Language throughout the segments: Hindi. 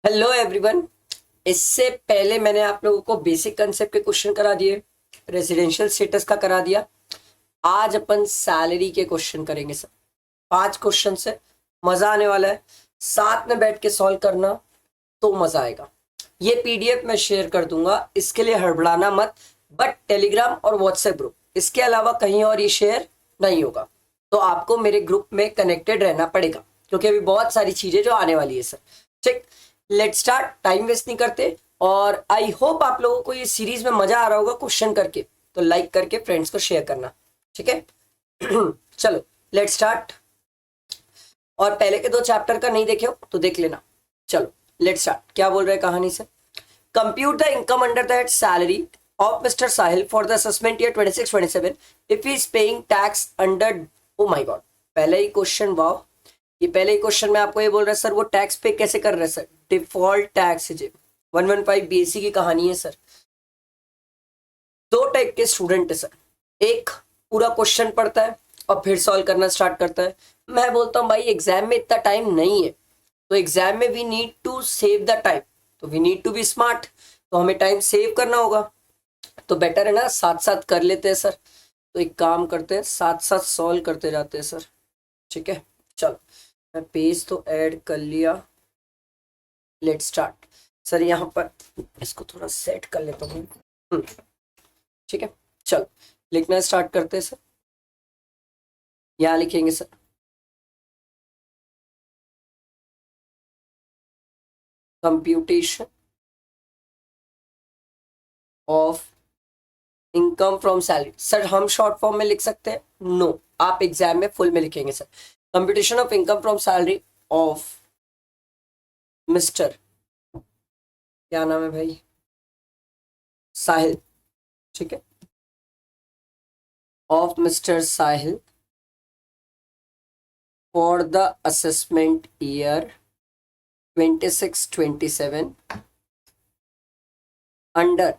Hello everyone. इससे पहले मैंने आप लोगों को बेसिक कंसेप्ट के क्वेश्चन करा दिए, रेजिडेंशियल स्टेटस का करा दिया। आज अपन सैलरी के क्वेश्चन करेंगे सर। 5 क्वेश्चन से मजा आने वाला है। साथ में बैठ के सॉल्व करना तो मजा आएगा। ये पीडीएफ मैं शेयर कर दूंगा, इसके लिए हड़बड़ाना मत। बट टेलीग्राम और व्हाट्सएप ग्रुप इसके अलावा कहीं और ये शेयर नहीं होगा, तो आपको मेरे ग्रुप में कनेक्टेड रहना पड़ेगा, क्योंकि अभी बहुत सारी चीजें जो आने वाली है सर। ठीक, लेट स्टार्ट। टाइम वेस्ट नहीं करते। और आई होप आप लोगों को ये सीरीज में मजा आ रहा होगा क्वेश्चन करके, तो लाइक करके फ्रेंड्स को शेयर करना। ठीक है। चलो लेट स्टार्ट। और पहले के 2 चैप्टर का नहीं देखे हो तो देख लेना। चलो लेट स्टार्ट। क्या बोल रहे हैं कहानी से? Compute the income under the head salary of mister Sahil for the assessment year 26-27 if he is paying tax under. O my God, पहले ही क्वेश्चन। वाओ, ये पहले ही क्वेश्चन में आपको ये बोल रहा है सर वो टैक्स पे कैसे कर रहे हैं सर? डिफॉल्ट टैक्स है जी। 115 बीएससी की कहानी है सर। 2 टाइप के स्टूडेंट है सर। एक पूरा क्वेश्चन पढ़ता है और फिर सॉल्व करना स्टार्ट करता है। मैं बोलता हूँ भाई एग्जाम में इतना टाइम नहीं है, तो एग्जाम में we need to save the time, तो we need to be smart. तो हमें टाइम सेव करना होगा, तो बेटर है ना साथ साथ कर लेते हैं सर। तो एक काम करते हैं, साथ साथ सॉल्व करते जाते हैं सर। ठीक है, चलो मैं पेज तो ऐड कर लिया। Let start. सर यहाँ पर इसको थोड़ा सेट कर लेता हूँ। ठीक है, चलो लिखना स्टार्ट करते हैं सर। यहाँ लिखेंगे sir computation of income from salary. Sir हम शॉर्ट फॉर्म में लिख सकते हैं? नो, आप एग्जाम में फुल में लिखेंगे sir. Computation of income from salary of mister, क्या नाम है भाई, साहिल। ठीक है, of mister Sahil for the assessment year 26-27 under.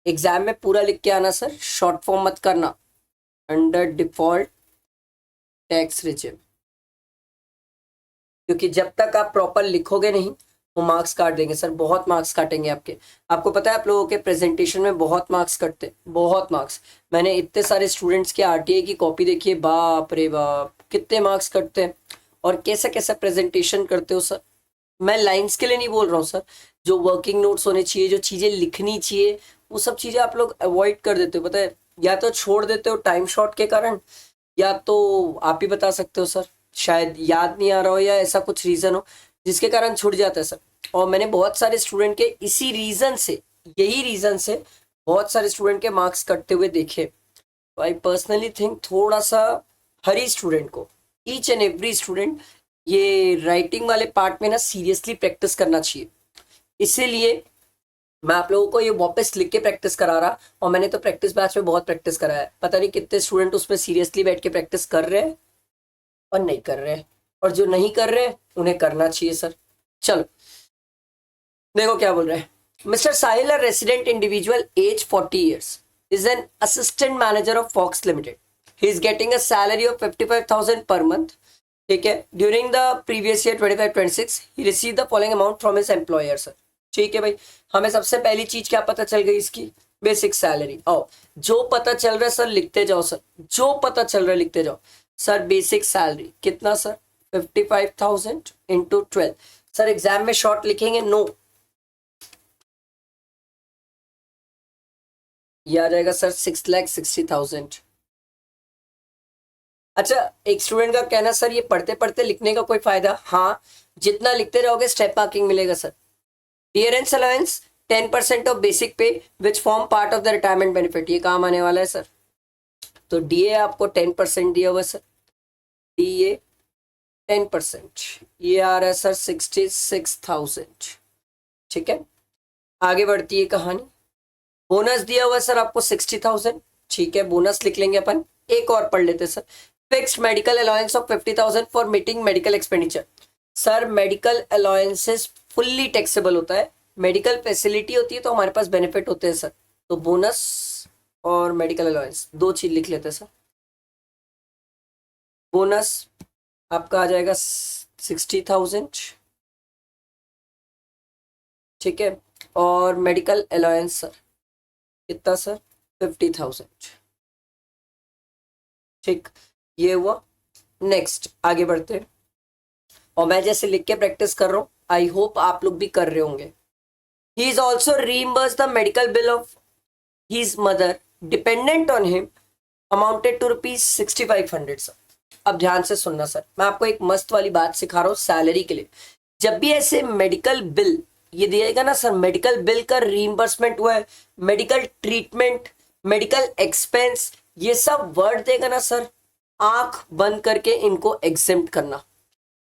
Exam में पूरा लिख के आना सर, शॉर्ट फॉर्म मत करना। अंडर डिफॉल्ट टैक्स रिजिम, क्योंकि जब तक आप प्रॉपर लिखोगे नहीं वो मार्क्स काट देंगे सर, बहुत मार्क्स काटेंगे आपके। आपको पता है आप लोगों के प्रेजेंटेशन में बहुत मार्क्स कटते, बहुत मार्क्स। मैंने इतने सारे स्टूडेंट्स के आरटीए की कॉपी देखी है, बाप रे बाप कितने मार्क्स कटते हैं। और कैसा कैसा प्रेजेंटेशन करते हो सर। मैं लाइंस के लिए नहीं बोल रहा हूँ सर, जो वर्किंग नोट्स होने चाहिए, जो चीज़ें लिखनी चाहिए, वो सब चीज़ें आप लोग अवॉइड कर देते हो, पता है। या तो छोड़ देते हो टाइम शॉर्ट के कारण, या तो आप ही बता सकते हो सर, शायद याद नहीं आ रहा हो या ऐसा कुछ रीज़न हो जिसके कारण छूट जाता है सर। और मैंने बहुत सारे स्टूडेंट के इसी रीज़न से, यही रीज़न से बहुत सारे स्टूडेंट के मार्क्स कटते हुए देखे। तो आई पर्सनली थिंक थोड़ा सा हर ही स्टूडेंट को, ईच एंड एवरी स्टूडेंट, ये राइटिंग वाले पार्ट में ना सीरियसली प्रैक्टिस करना चाहिए। इसीलिए मैं आप लोगों को ये वापस लिख के प्रैक्टिस करा रहा। और मैंने तो प्रैक्टिस बैच में बहुत प्रैक्टिस कराया है, पता नहीं कितने स्टूडेंट उसमें सीरियसली बैठ के प्रैक्टिस कर रहे हैं और नहीं कर रहे हैं, और जो नहीं कर रहे उन्हें करना चाहिए सर। चलो देखो क्या बोल रहे हैं। Mister Sahil, resident individual, age 40 years, is an assistant manager of Fox limited. He is getting a salary of 55,000 per month. ठीक है, during the previous year 25-26 he receive the following amount from his employer sir. ठीक है भाई, हमें सबसे पहली चीज क्या पता चल गई इसकी? Basic salary. ओ, जो पता चल रहा है सर लिखते जाओ सर, जो पता चल रहा है लिखते जाओ सर। बेसिक सैलरी कितना सर? 55,000 इंटू 12। सर एग्जाम में शॉर्ट लिखेंगे? नो, ये आ जाएगा सर 6,60,000। अच्छा, एक स्टूडेंट का कहना सर ये पढ़ते पढ़ते लिखने का कोई फायदा? हाँ, जितना लिखते रहोगे स्टेप मार्किंग मिलेगा sir. Dearness allowance 10% of basic pay which form part of the retirement benefit, ये काम आने वाला है सर। तो डीए आपको 10% दिया हुआ सर, डीए 10%, ये आ रहा है सर 66,000। ठीक है, आगे बढ़ती है कहानी। बोनस दिया हुआ सर आपको 60,000। ठीक है, बोनस लिख लेंगे अपन। एक और पढ़ लेते sir. Fixed medical allowance of 50,000 for meeting medical expenditure. Sir medical allowances fully taxable होता है, मेडिकल फैसिलिटी होती है तो हमारे पास बेनिफिट होते हैं सर। तो बोनस और मेडिकल अलाउंस दो चीज लिख लेते हैं सर। बोनस आपका आ जाएगा 60,000 ठीक है। और मेडिकल अलाउंस सर कितना सर 50,000। ठीक, ये हुआ। नेक्स्ट आगे बढ़ते हैं, और मैं जैसे लिख के प्रैक्टिस कर रहा हूँ, आई होप आप लोग भी कर रहे होंगे। He is also reimburse the medical bill of his mother dependent on him amounted to ₹6500 sir. अब ध्यान से सुनना सर, मैं आपको एक मस्त वाली बात सिखा रहा हूँ सैलरी के लिए। जब भी ऐसे मेडिकल बिल ये दिएगा ना सर, मेडिकल बिल का रीइंबर्समेंट हुआ है, मेडिकल ट्रीटमेंट, मेडिकल एक्सपेंस, ये सब वर्ड देगा ना सर, आंख बंद करके इनको एग्जेम्प्ट करना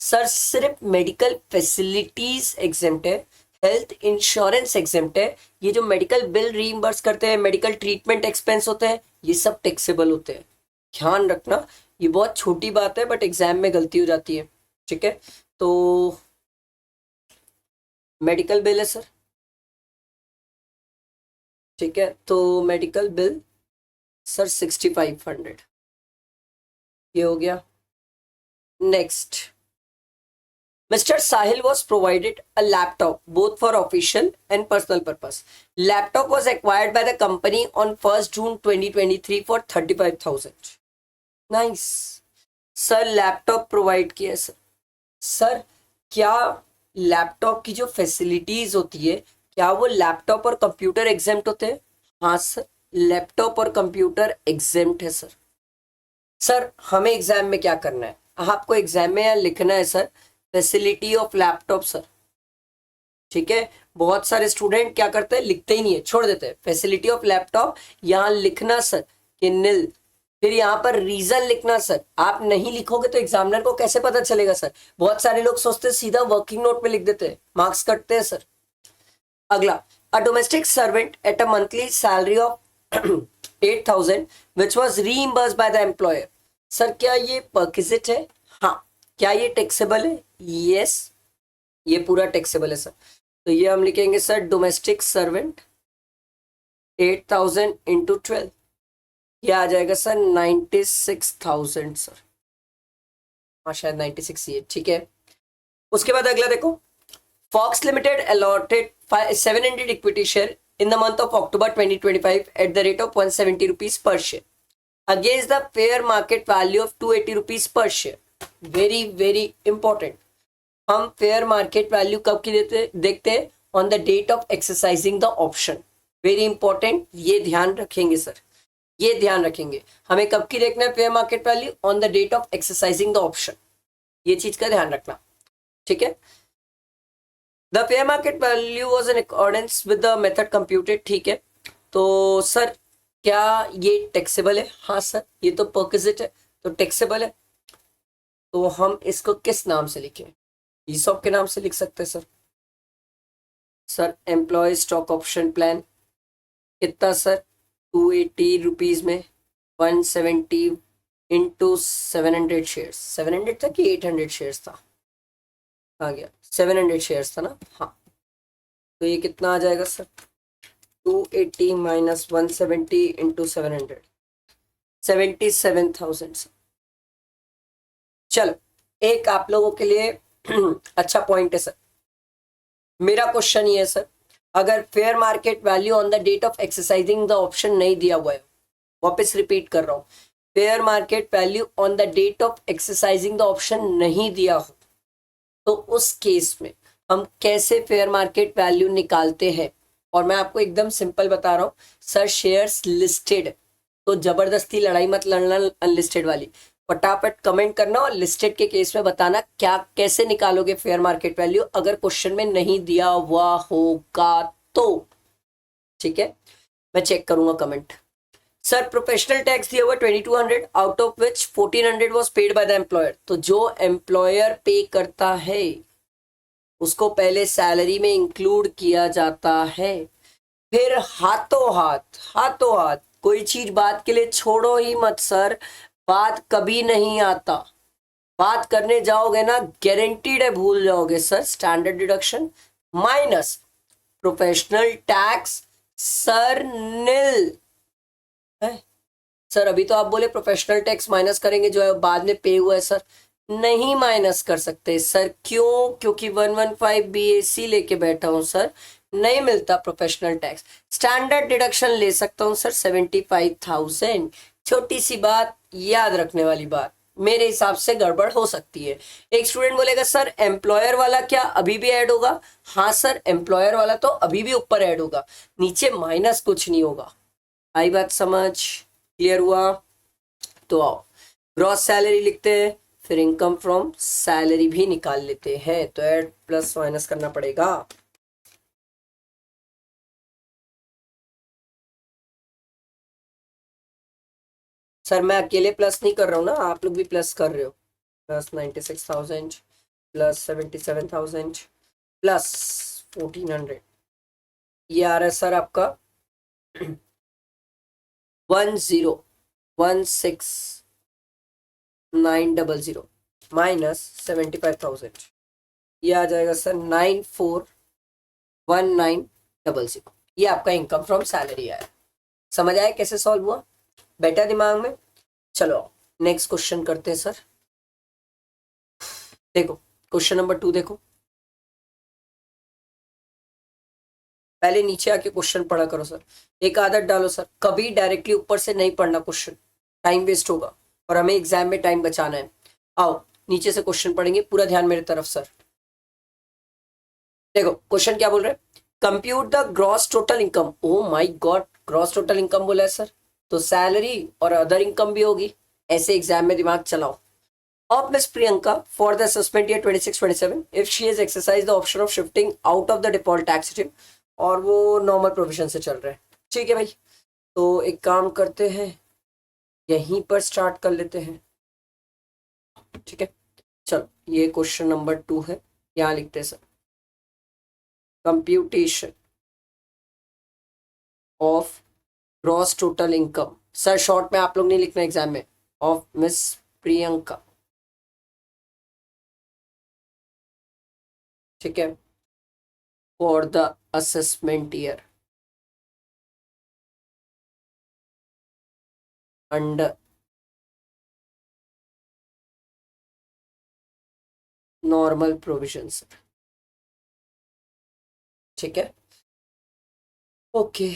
सर। सिर्फ मेडिकल फैसिलिटीज एग्जेम्प्ट है, हेल्थ इंश्योरेंस एग्जेम्प्ट है। ये जो मेडिकल बिल रीइंबर्स करते हैं, मेडिकल ट्रीटमेंट एक्सपेंस होते हैं, ये सब टैक्सेबल होते हैं। ध्यान रखना, ये बहुत छोटी बात है बट एग्जाम में गलती हो जाती है। ठीक है, तो मेडिकल बिल है सर। ठीक है, तो मेडिकल बिल सर 6500, ये हो गया। Next, Mr. Sahil was provided a laptop both for official and personal purpose. Laptop was acquired by the company on 1st June 2023 for 35,000. Nice. Sir laptop provide किया सर। सर क्या लैपटॉप की जो फैसिलिटीज होती है, क्या वो लैपटॉप और कंप्यूटर एग्जेम्प्ट होते हैं? हाँ सर, लैपटॉप और कंप्यूटर एग्जेम्प्ट है सर। सर हमें एग्जाम में क्या करना है, आपको एग्जाम में यहाँ लिखना है sir facility of laptop sir. ठीक है, बहुत सारे स्टूडेंट क्या करते हैं, लिखते ही नहीं है, छोड़ देते हैं। फैसिलिटी ऑफ लैपटॉप यहाँ लिखना सर कि नील, फिर यहाँ पर रीजन लिखना सर। आप नहीं लिखोगे तो एग्जामिनर को कैसे पता चलेगा सर? बहुत सारे लोग सोचते हैं सीधा वर्किंग नोट में लिख देते हैं, मार्क्स कटते हैं सर। अगला, a domestic servant at a monthly salary of 8,000 which was reimbursed by the employer. Sir क्या ये परक्विजिट है? हाँ। क्या ये टैक्सेबल है? यस, ये पूरा टैक्सेबल है सर। तो ये हम लिखेंगे सर डोमेस्टिक सर्वेंट 8,000 इंटू 12, ये आ जाएगा सर 96,000 सर। हाँ शायद 96 ये, ठीक है। उसके बाद अगला देखो, Fox limited allotted 700 equity share in the month of October 2025 at the rate of 170 rupees per share against the fair market value of 280 rupees per share. Very very important. हम फेयर मार्केट वैल्यू कब की देखते हैं? On the date of exercising the option. Very important, ये ध्यान रखेंगे सर, ये ध्यान रखेंगे। हमें कब की देखना है fair market value? On the date of exercising the option, ये चीज का ध्यान रखना। ठीक है, the fair market value was in accordance with the method computed. ठीक है, तो सर क्या ये टैक्सेबल है? हाँ सर, ये तो परक्विजिट है तो टैक्सेबल है। तो हम इसको किस नाम से लिखें? ईसॉप के नाम से लिख सकते हैं sir. Sir employ stock option plan कितना सर? 280 रुपीज में 170 इंटू 700 शेयर्स। 700 था कि 800 शेयर्स था? आ गया 700 शेयर्स था ना। हाँ, तो ये कितना आ जाएगा सर? 280 minus 170 into 700, 77,000 sir. चलो, एक आप लोगों के लिए अच्छा पॉइंट है सर। मेरा क्वेश्चन ये है सर, अगर fair market value on the date of exercising the option नहीं दिया हुआ है, वापस रिपीट कर रहा हूं, fair market value on the date of exercising the option नहीं दिया हो, तो उस केस में हम कैसे फेयर मार्केट वैल्यू निकालते हैं? और मैं आपको एकदम सिंपल बता रहा हूं सर, शेयर्स लिस्टेड, तो जबरदस्ती लड़ाई मत लड़ना अनलिस्टेड वाली। फटाफट कमेंट करना और लिस्टेड के केस में बताना क्या कैसे निकालोगे फेयर मार्केट वैल्यू अगर क्वेश्चन में नहीं दिया हुआ होगा तो। ठीक है, मैं चेक करूंगा कमेंट। सर प्रोफेशनल टैक्स दिया हुआ 2200, out of which 1400 was paid by the employer. तो जो एम्प्लॉयर पे करता है उसको पहले सैलरी में इंक्लूड किया जाता है, फिर हाथों हाथ कोई चीज बात के लिए छोड़ो ही मत सर, बात कभी नहीं आता। बात करने जाओगे ना गारंटीड है भूल जाओगे sir. Standard deduction minus professional tax sir nil है। सर अभी तो आप बोले प्रोफेशनल टैक्स माइनस करेंगे जो है बाद में पे हुआ है सर, नहीं माइनस कर सकते सर। क्यों? क्योंकि 115 BAC लेके बैठा हूं सर, नहीं मिलता प्रोफेशनल टैक्स। स्टैंडर्ड डिडक्शन ले सकता हूं सर 75,000। छोटी सी बात, याद रखने वाली बात, मेरे हिसाब से गड़बड़ हो सकती है। एक स्टूडेंट बोलेगा सर एम्प्लॉयर वाला क्या अभी भी ऐड होगा? हाँ सर, एम्प्लॉयर वाला तो अभी भी ऊपर ऐड होगा, नीचे माइनस कुछ नहीं होगा। आई बात समझ? क्लियर हुआ? तो आओ ग्रॉस सैलरी लिखते हैं, फिर इनकम फ्रॉम सैलरी भी निकाल लेते हैं। तो ऐड प्लस माइनस करना पड़ेगा। सर मैं अकेले प्लस नहीं कर रहा हूँ ना, आप लोग भी प्लस कर रहे हो। प्लस 96,000 प्लस 77,000 प्लस 1,400, ये आ रहा है सर आपका 10,16,900 माइनस 75,000, ये आ जाएगा सर 94,1900। ये आपका इनकम फ्रॉम सैलरी आया। समझ आया कैसे सॉल्व हुआ? बेटा दिमाग में? चलो नेक्स्ट क्वेश्चन करते हैं सर। देखो क्वेश्चन नंबर 2 देखो, पहले नीचे आके क्वेश्चन पढ़ा करो सर। एक आदत डालो सर, कभी डायरेक्टली ऊपर से नहीं पढ़ना क्वेश्चन, टाइम वेस्ट होगा और हमें एग्जाम में टाइम बचाना है। आओ नीचे से क्वेश्चन पढ़ेंगे, पूरा ध्यान मेरी तरफ सर। देखो क्वेश्चन क्या बोल रहे हैं, compute the gross total income. O my God, gross total income बोला है सर, तो सैलरी और अदर इनकम भी होगी। ऐसे एग्जाम में दिमाग चलाओ। Of Miss Priyanka for the assessment year 26-27 if she has exercised the option of shifting out of the default tax regime, और वो नॉर्मल प्रोविजन से चल रहा है। ठीक है भाई, तो एक काम करते हैं, यहीं पर स्टार्ट कर लेते हैं। ठीक है चलो, ये क्वेश्चन नंबर 2 है, यहाँ लिखते हैं sir computation of gross total income. Sir short में आप लोग नहीं लिखना एग्जाम में, ऑफ मिस प्रियंका। ठीक है, for the assessment year under normal provisions. ठीक है ओके,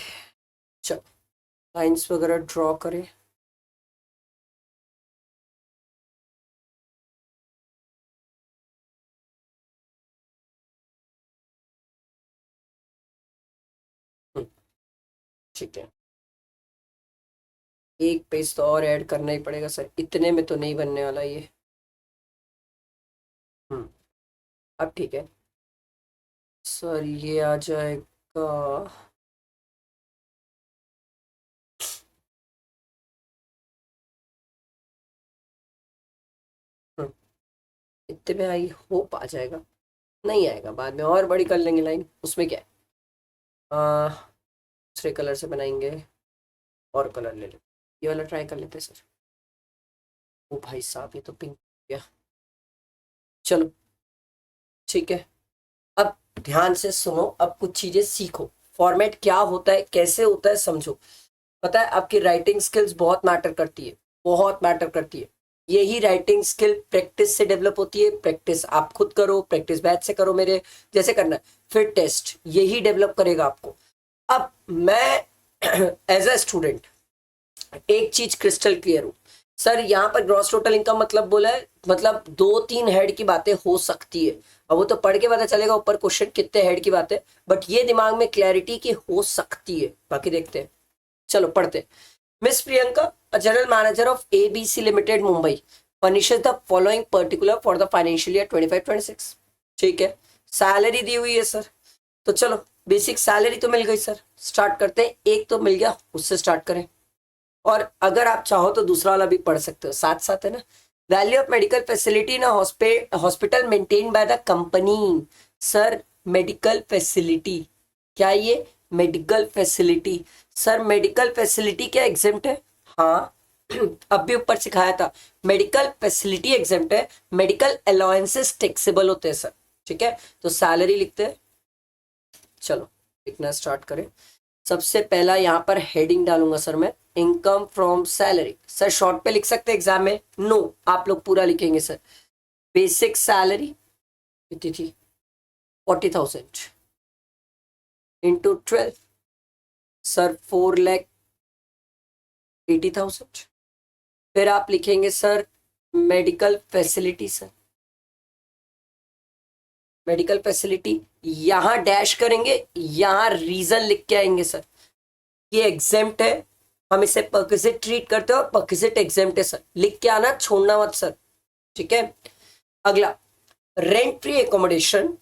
चलो लाइन्स वगैरह ड्रॉ करें। ठीक है, एक पेज तो और ऐड करना ही पड़ेगा सर, इतने में तो नहीं बनने वाला ये। अब ठीक है सर, ये आ जाएगा इतने में, आई होप आ जाएगा। नहीं आएगा बाद में और बड़ी कर लेंगे लाइन, उसमें क्या है। दूसरे कलर से बनाएंगे, और कलर ले लेते, ये वाला ट्राई कर लेते हैं सर। ओ भाई साहब ये तो पिंक गया। चलो ठीक है, अब ध्यान से सुनो, अब कुछ चीजें सीखो, फॉर्मेट क्या होता है कैसे होता है समझो। पता है आपकी राइटिंग स्किल्स बहुत मैटर करती है, बहुत मैटर करती है। यही राइटिंग स्किल प्रैक्टिस से डेवलप होती है। प्रैक्टिस आप खुद करो, प्रैक्टिस बैच से करो, मेरे जैसे करना है, फिर टेस्ट, यही डेवलप करेगा आपको। अब मैं एज अ स्टूडेंट एक चीज क्रिस्टल क्लियर हूं सर, यहाँ पर ग्रॉस टोटल इनकम मतलब बोला है, मतलब 2-3 हेड की बातें हो सकती है। अब वो तो पढ़ के पता चलेगा ऊपर क्वेश्चन कितने हेड की बातें, बट ये दिमाग में क्लैरिटी की हो सकती है, बाकी देखते हैं। चलो पढ़ते। Miss Priyanka, a general manager of ABC limited Mumbai, furnishes the following particular for the financial year 25-26। ठीक है, सैलरी दी हुई है सर, तो चलो बेसिक सैलरी तो मिल गई सर, स्टार्ट करते हैं। एक तो मिल गया, उससे स्टार्ट करें, और अगर आप चाहो तो दूसरा वाला भी पढ़ सकते हो साथ साथ, है ना। Value of medical facility in hospital maintain by the company. Sir medical facility, क्या ये medical facility? Sir medical facility क्या एग्जेम्प्ट है? हाँ अब भी ऊपर सिखाया था, मेडिकल फैसिलिटी एग्जेम्प्ट है, मेडिकल अलाउंसेस टैक्सेबल होते हैं सर। ठीक है, तो सैलरी लिखते हैं। चलो लिखना स्टार्ट करें। सबसे पहला यहाँ पर हेडिंग डालूंगा सर मैं, income from salary. Sir short पे लिख सकते हैं एग्जाम में? नो, आप लोग पूरा लिखेंगे सर। बेसिक सैलरी कितनी थी 40,000 इंटू 12 सर 4,80,000। फिर आप लिखेंगे sir medical facility, sir medical facility यहां डैश करेंगे, यहां रीजन लिख के आएंगे सर, ये एग्जेम्प्ट है, हम इसे परक्विजिट ट्रीट करते हैं और परक्विजिट एग्जेम्प्ट है सर, लिख के आना, छोड़ना मत सर, ठीक है। अगला, rent free accommodation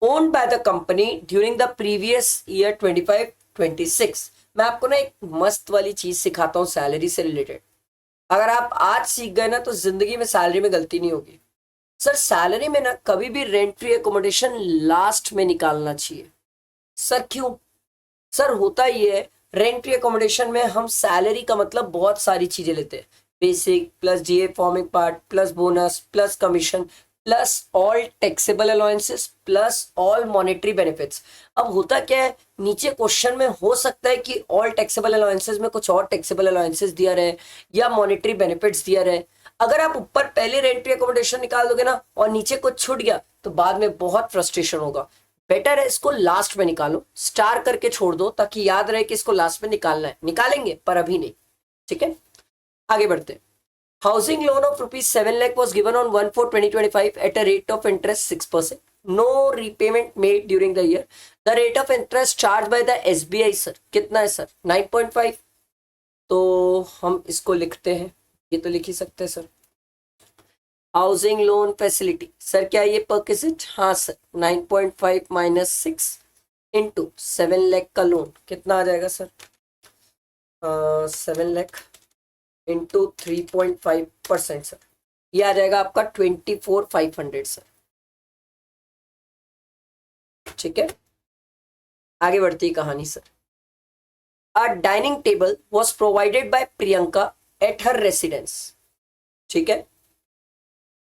owned by the company during the previous year 25-26। मैं आपको ना एक मस्त वाली चीज सिखाता हूँ सैलरी से रिलेटेड, अगर आप आज सीख गए ना तो जिंदगी में सैलरी में गलती नहीं होगी। सर सैलरी में ना कभी भी रेंट फ्री एकोमोडेशन लास्ट में निकालना चाहिए। सर क्यों? सर होता ये है, रेंट फ्री एकोमोडेशन में हम सैलरी का मतलब बहुत सारी चीजें लेते हैं, basic plus GA forming part plus bonus plus commission plus all taxable allowances plus all monetary benefits. अब होता क्या है, नीचे क्वेश्चन में हो सकता है कि ऑल टैक्सेबल अलाउंसेस में कुछ और टैक्सेबल अलाउंसेस दिया रहे या मॉनेटरी बेनिफिट्स दिया रहे। अगर आप ऊपर पहले रेंट फ्री एकोमोडेशन निकाल दोगे ना और नीचे कुछ छूट गया तो बाद में बहुत फ्रस्ट्रेशन होगा। बेटर है इसको लास्ट में निकालो, स्टार करके छोड़ दो ताकि याद रहे कि इसको लास्ट में निकालना है। निकालेंगे पर अभी नहीं, ठीक है। आगे बढ़ते हैं। Housing loan of ₹7 lakh was given on 1/4/2025 at a rate of interest 6%. No repayment made during the year. The rate of interest charged by the SBI sir कितना है सर 9.5। तो हम इसको लिखते हैं, ये तो लिख ही सकते हैं sir. Housing loan facility sir क्या ये परक्विजिट? हाँ सर 9.5 माइनस 6 इंटू 7 लाख का लोन कितना आ जाएगा सर 7 लाख इंटू 3.5% सर, ये आ जाएगा आपका 24,500 सर, ठीक है। आगे बढ़ती है कहानी sir. A dining table was provided by Priyanka at her residence, ठीक है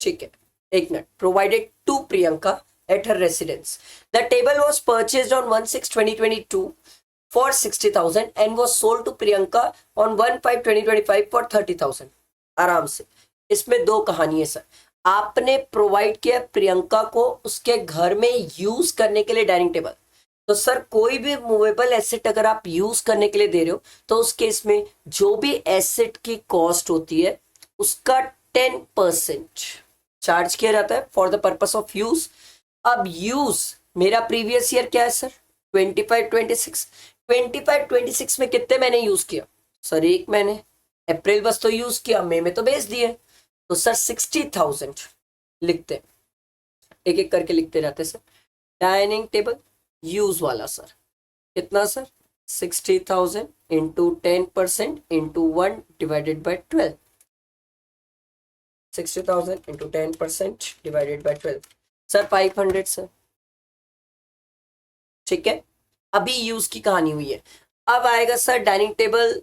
ठीक है, एक minute. Provided to Priyanka at her residence. The table was purchased on 1/6/2022 for 60,000 and was sold to Priyanka on 1/5/2025 for 30,000। आराम से, इसमें दो कहानी है सर। आपने प्रोवाइड किया प्रियंका को उसके घर में यूज करने के लिए डाइनिंग टेबल, तो सर कोई भी मूवेबल एसेट अगर आप यूज करने के लिए दे रहे हो तो उस केस में जो भी एसेट की कॉस्ट होती है उसका 10% चार्ज किया जाता है for the purpose of use. अब यूज मेरा प्रीवियस ईयर क्या है सर 25-26। 25-26 में कितने महीने यूज किया सर? एक महीने, अप्रैल बस तो यूज किया, मई में तो बेच दिए, तो सर 60,000 लिखते, एक एक करके लिखते जाते सर। डाइनिंग टेबल यूज वाला सर कितना sir 60,000 into 10% into 1 divided by 12। 60,000 into 10% divided by 12 sir 500 sir, ठीक है। अभी यूज की कहानी हुई है। अब आएगा सर डाइनिंग टेबल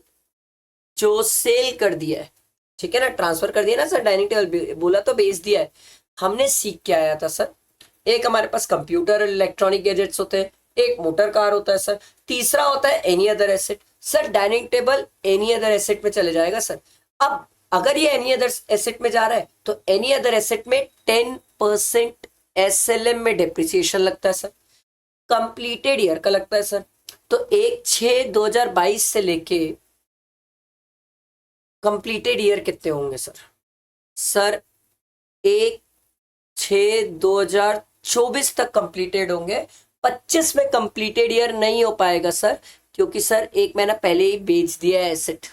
जो सेल कर दिया है, ठीक है ना, ट्रांसफर कर दिया ना सर डाइनिंग टेबल, बोला तो बेच दिया है। हमने सीख के आया था सर, एक हमारे पास कंप्यूटर इलेक्ट्रॉनिक गैजेट्स होते हैं, एक मोटर कार होता है सर, तीसरा होता है any other asset. Sir dining table any other asset में चले जाएगा सर। अब अगर ये एनी अदर एसेट में जा रहा है तो एनी अदर एसेट में 10% SLM में डेप्रिसिएशन लगता है सर, कंप्लीटेड ईयर का लगता है सर। तो 1/6/2022 से लेके कंप्लीटेड ईयर कितने होंगे सर? सर 1/6/2024 तक कंप्लीटेड होंगे। 25 में कंप्लीटेड ईयर नहीं हो पाएगा सर, क्योंकि सर एक महीना पहले ही बेच दिया है एसेट,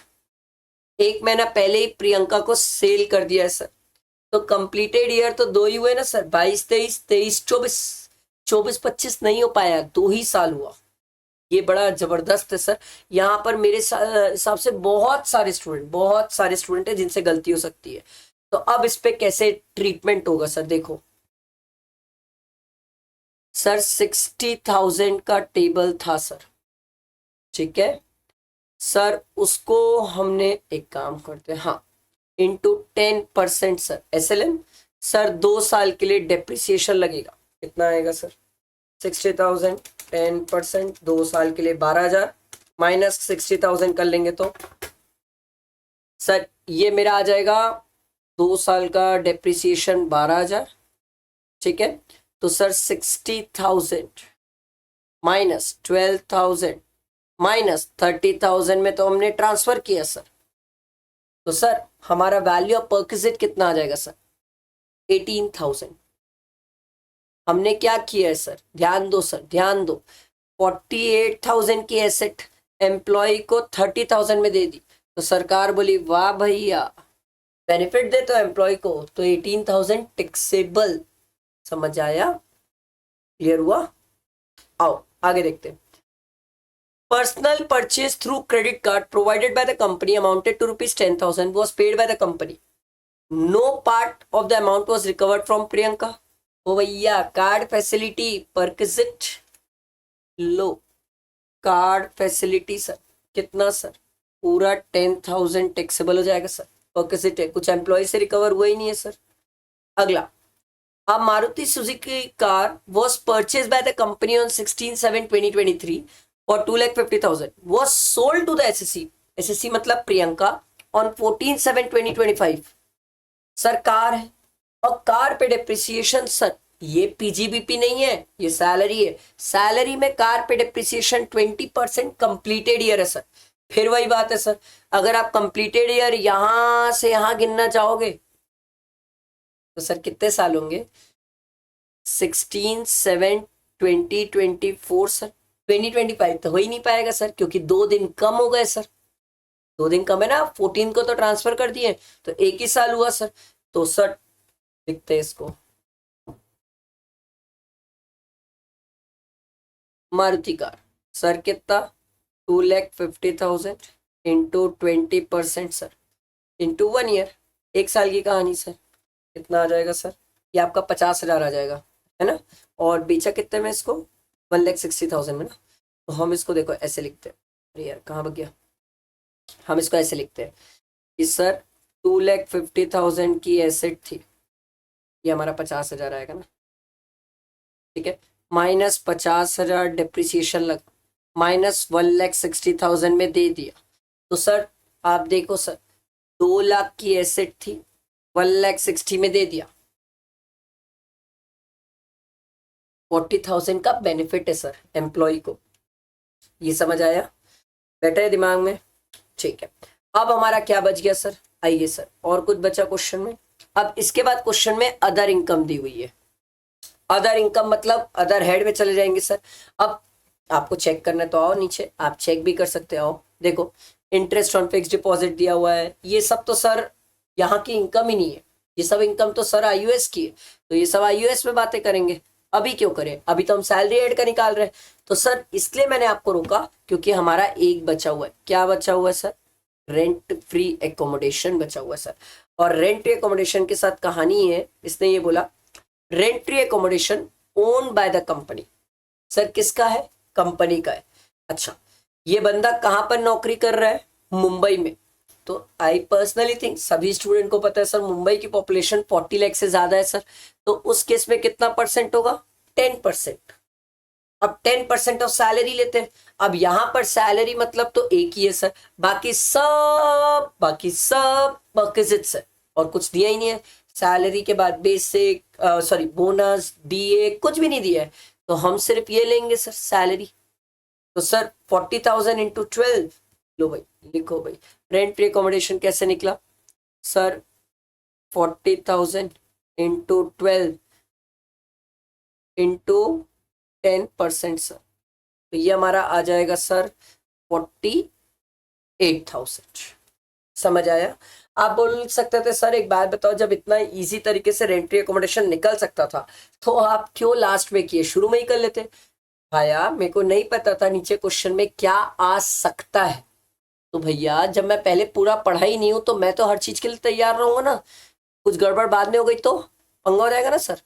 एक महीना पहले ही प्रियंका को सेल कर दिया है सर। तो कंप्लीटेड ईयर तो दो ही हुए ना सर, 22-23, 23-24, 24-25 नहीं हो पाया, 2 ही साल हुआ। ये बड़ा जबरदस्त है सर। यहाँ पर मेरे हिसाब से बहुत सारे स्टूडेंट हैं जिनसे गलती हो सकती है। तो अब इस पे कैसे ट्रीटमेंट होगा सर? देखो सर 60,000 का टेबल था सर, ठीक है सर, उसको हमने एक काम करते हैं, हाँ, इंटू 10% सर SLM। सर 2 साल के लिए डेप्रिसिएशन लगेगा, कितना आएगा सर 60,000 10% 2 साल के लिए 12,000 माइनस 60,000 कर लेंगे तो सर ये मेरा आ जाएगा 2 साल का डेप्रिसिएशन 12,000, ठीक है। तो सर 60,000 माइनस 12,000 माइनस 30,000 में तो हमने ट्रांसफर किया सर, तो सर हमारा वैल्यू ऑफ परक्विजिट कितना आ जाएगा सर? 18,000। हमने क्या किया है सर? ध्यान दो सर, ध्यान दो। 48,000 की एसेट एम्प्लॉय को 30,000 में दे दी, तो सरकार बोली वाह भैया, बेनिफिट दे तो एम्प्लॉय को, तो 18,000 टैक्सेबल। समझ आया? क्लियर हुआ? आओ आगे देखते हैं। Personal purchase through credit card provided by the company amounted to ₹10,000 was paid by the company. No part of the amount was recovered from Priyanka. ओ भैया, कार्ड फैसिलिटी परक्विजिट लो, कार्ड फैसिलिटी सर कितना सर? पूरा 10,000 टैक्सेबल हो जाएगा सर। परक्विजिट है, कुछ एम्प्लॉय से रिकवर हुआ ही नहीं है सर। अगला, a Maruti Suzuki car was purchased by the company on 16/7/2023 for 2,50,000 was sold to the SSC, SSC मतलब प्रियंका, on 14/7/2025। सर कार है और कार पे डिप्रिसिएशन सर, ये पीजीबीपी नहीं है, ये सैलरी है। सैलरी में कार पे डिप्रिसिएशन 20% कंप्लीटेड ईयर है सर। फिर वही बात है सर, अगर आप कंप्लीटेड ईयर यहां से यहां गिनना चाहोगे तो सर कितने साल होंगे? 16/7/2024 सर। 2025 तो हो ही नहीं पाएगा सर, क्योंकि 2 दिन कम हो गए सर। 2 दिन कम है ना, 14 को तो ट्रांसफर कर दिए, तो 1 ही साल हुआ सर। तो सर लिखते हैं इसको, मारुति कार सर कितना? 2,50,000 इंटू 20% सर, इंटू 1 ईयर, 1 साल की कहानी सर। कितना आ जाएगा सर? ये आपका 50,000 आ जाएगा, है ना। और बेचा कितने में इसको? 1,60,000 में ना। तो हम इसको देखो ऐसे लिखते हैं, अरे यार कहाँ भाग गया, हम इसको ऐसे लिखते हैं कि सर 2,50,000 की एसेट थी, ये हमारा 50,000 आएगा ना, ठीक है। माइनस 50,000 डिप्रिसिएशन लग, माइनस 1,60,000 में दे दिया, तो सर आप देखो सर 2 लाख की एसेट थी, 1,60,000 में दे दिया, 40,000 का बेनिफिट है सर एम्प्लॉय को। ये समझ आया? बैठा है दिमाग में? ठीक है। अब हमारा क्या बच गया सर? आइए सर, और कुछ बचा क्वेश्चन में। अब इसके बाद क्वेश्चन में अदर इनकम दी हुई है। अदर इनकम मतलब अदर हेड में चले जाएंगे सर। अब आपको चेक करना तो आओ नीचे, आप चेक भी कर सकते हो। देखो इंटरेस्ट ऑन फिक्स डिपॉजिट दिया हुआ है, ये सब तो सर यहाँ की इनकम ही नहीं है, ये सब इनकम तो सर आईयूएस की है, तो ये सब आईयूएस में बातें करेंगे। अभी क्यों करें, अभी तो हम सैलरी एड का निकाल रहे हैं। तो सर इसलिए मैंने आपको रोका, क्योंकि हमारा एक बचा हुआ है। क्या बचा हुआ है सर? रेंट फ्री एकोमोडेशन बचा हुआ है सर। और रेंट फ्री एकोमोडेशन के साथ कहानी है, इसने ये बोला rent free accommodation own by the company. Sir किसका है? कंपनी का है। अच्छा, ये बंदा कहां पर नौकरी कर रहा है? मुंबई में। तो आई पर्सनली थिंक, सभी स्टूडेंट को पता है सर मुंबई की पॉपुलेशन 40 लाख से ज्यादा है सर, तो उस केस में कितना परसेंट होगा? 10%। अब 10% ऑफ सैलरी लेते हैं। अब यहां पर सैलरी मतलब तो एक ही है सर, बाकी सब परक्विजिट्स है, और कुछ दिया ही नहीं है। सैलरी के बाद बेसिक सॉरी बोनस डीए कुछ भी नहीं दिया है, तो हम सिर्फ ये लेंगे सर सैलरी। तो सर 40,000 इंटू 12, लो भाई लिखो भाई, रेंट फ्री एकोमोडेशन कैसे निकला सर? 40,000 इंटू 12 इंटू 10% सर, तो ये हमारा आ जाएगा सर 48,000। समझ आया? आप बोल सकते थे सर एक बात बताओ, जब इतना इजी तरीके से रेंट एकोमोडेशन निकल सकता था तो आप क्यों लास्ट में किए, शुरू में ही कर लेते। भैया मेरे को नहीं पता था नीचे क्वेश्चन में क्या आ सकता है, तो भैया जब मैं पहले पूरा पढ़ा ही नहीं हूं तो मैं तो हर चीज के लिए तैयार रहूंगा ना। कुछ गड़बड़ बाद में हो गई तो पंगा हो जाएगा ना सर।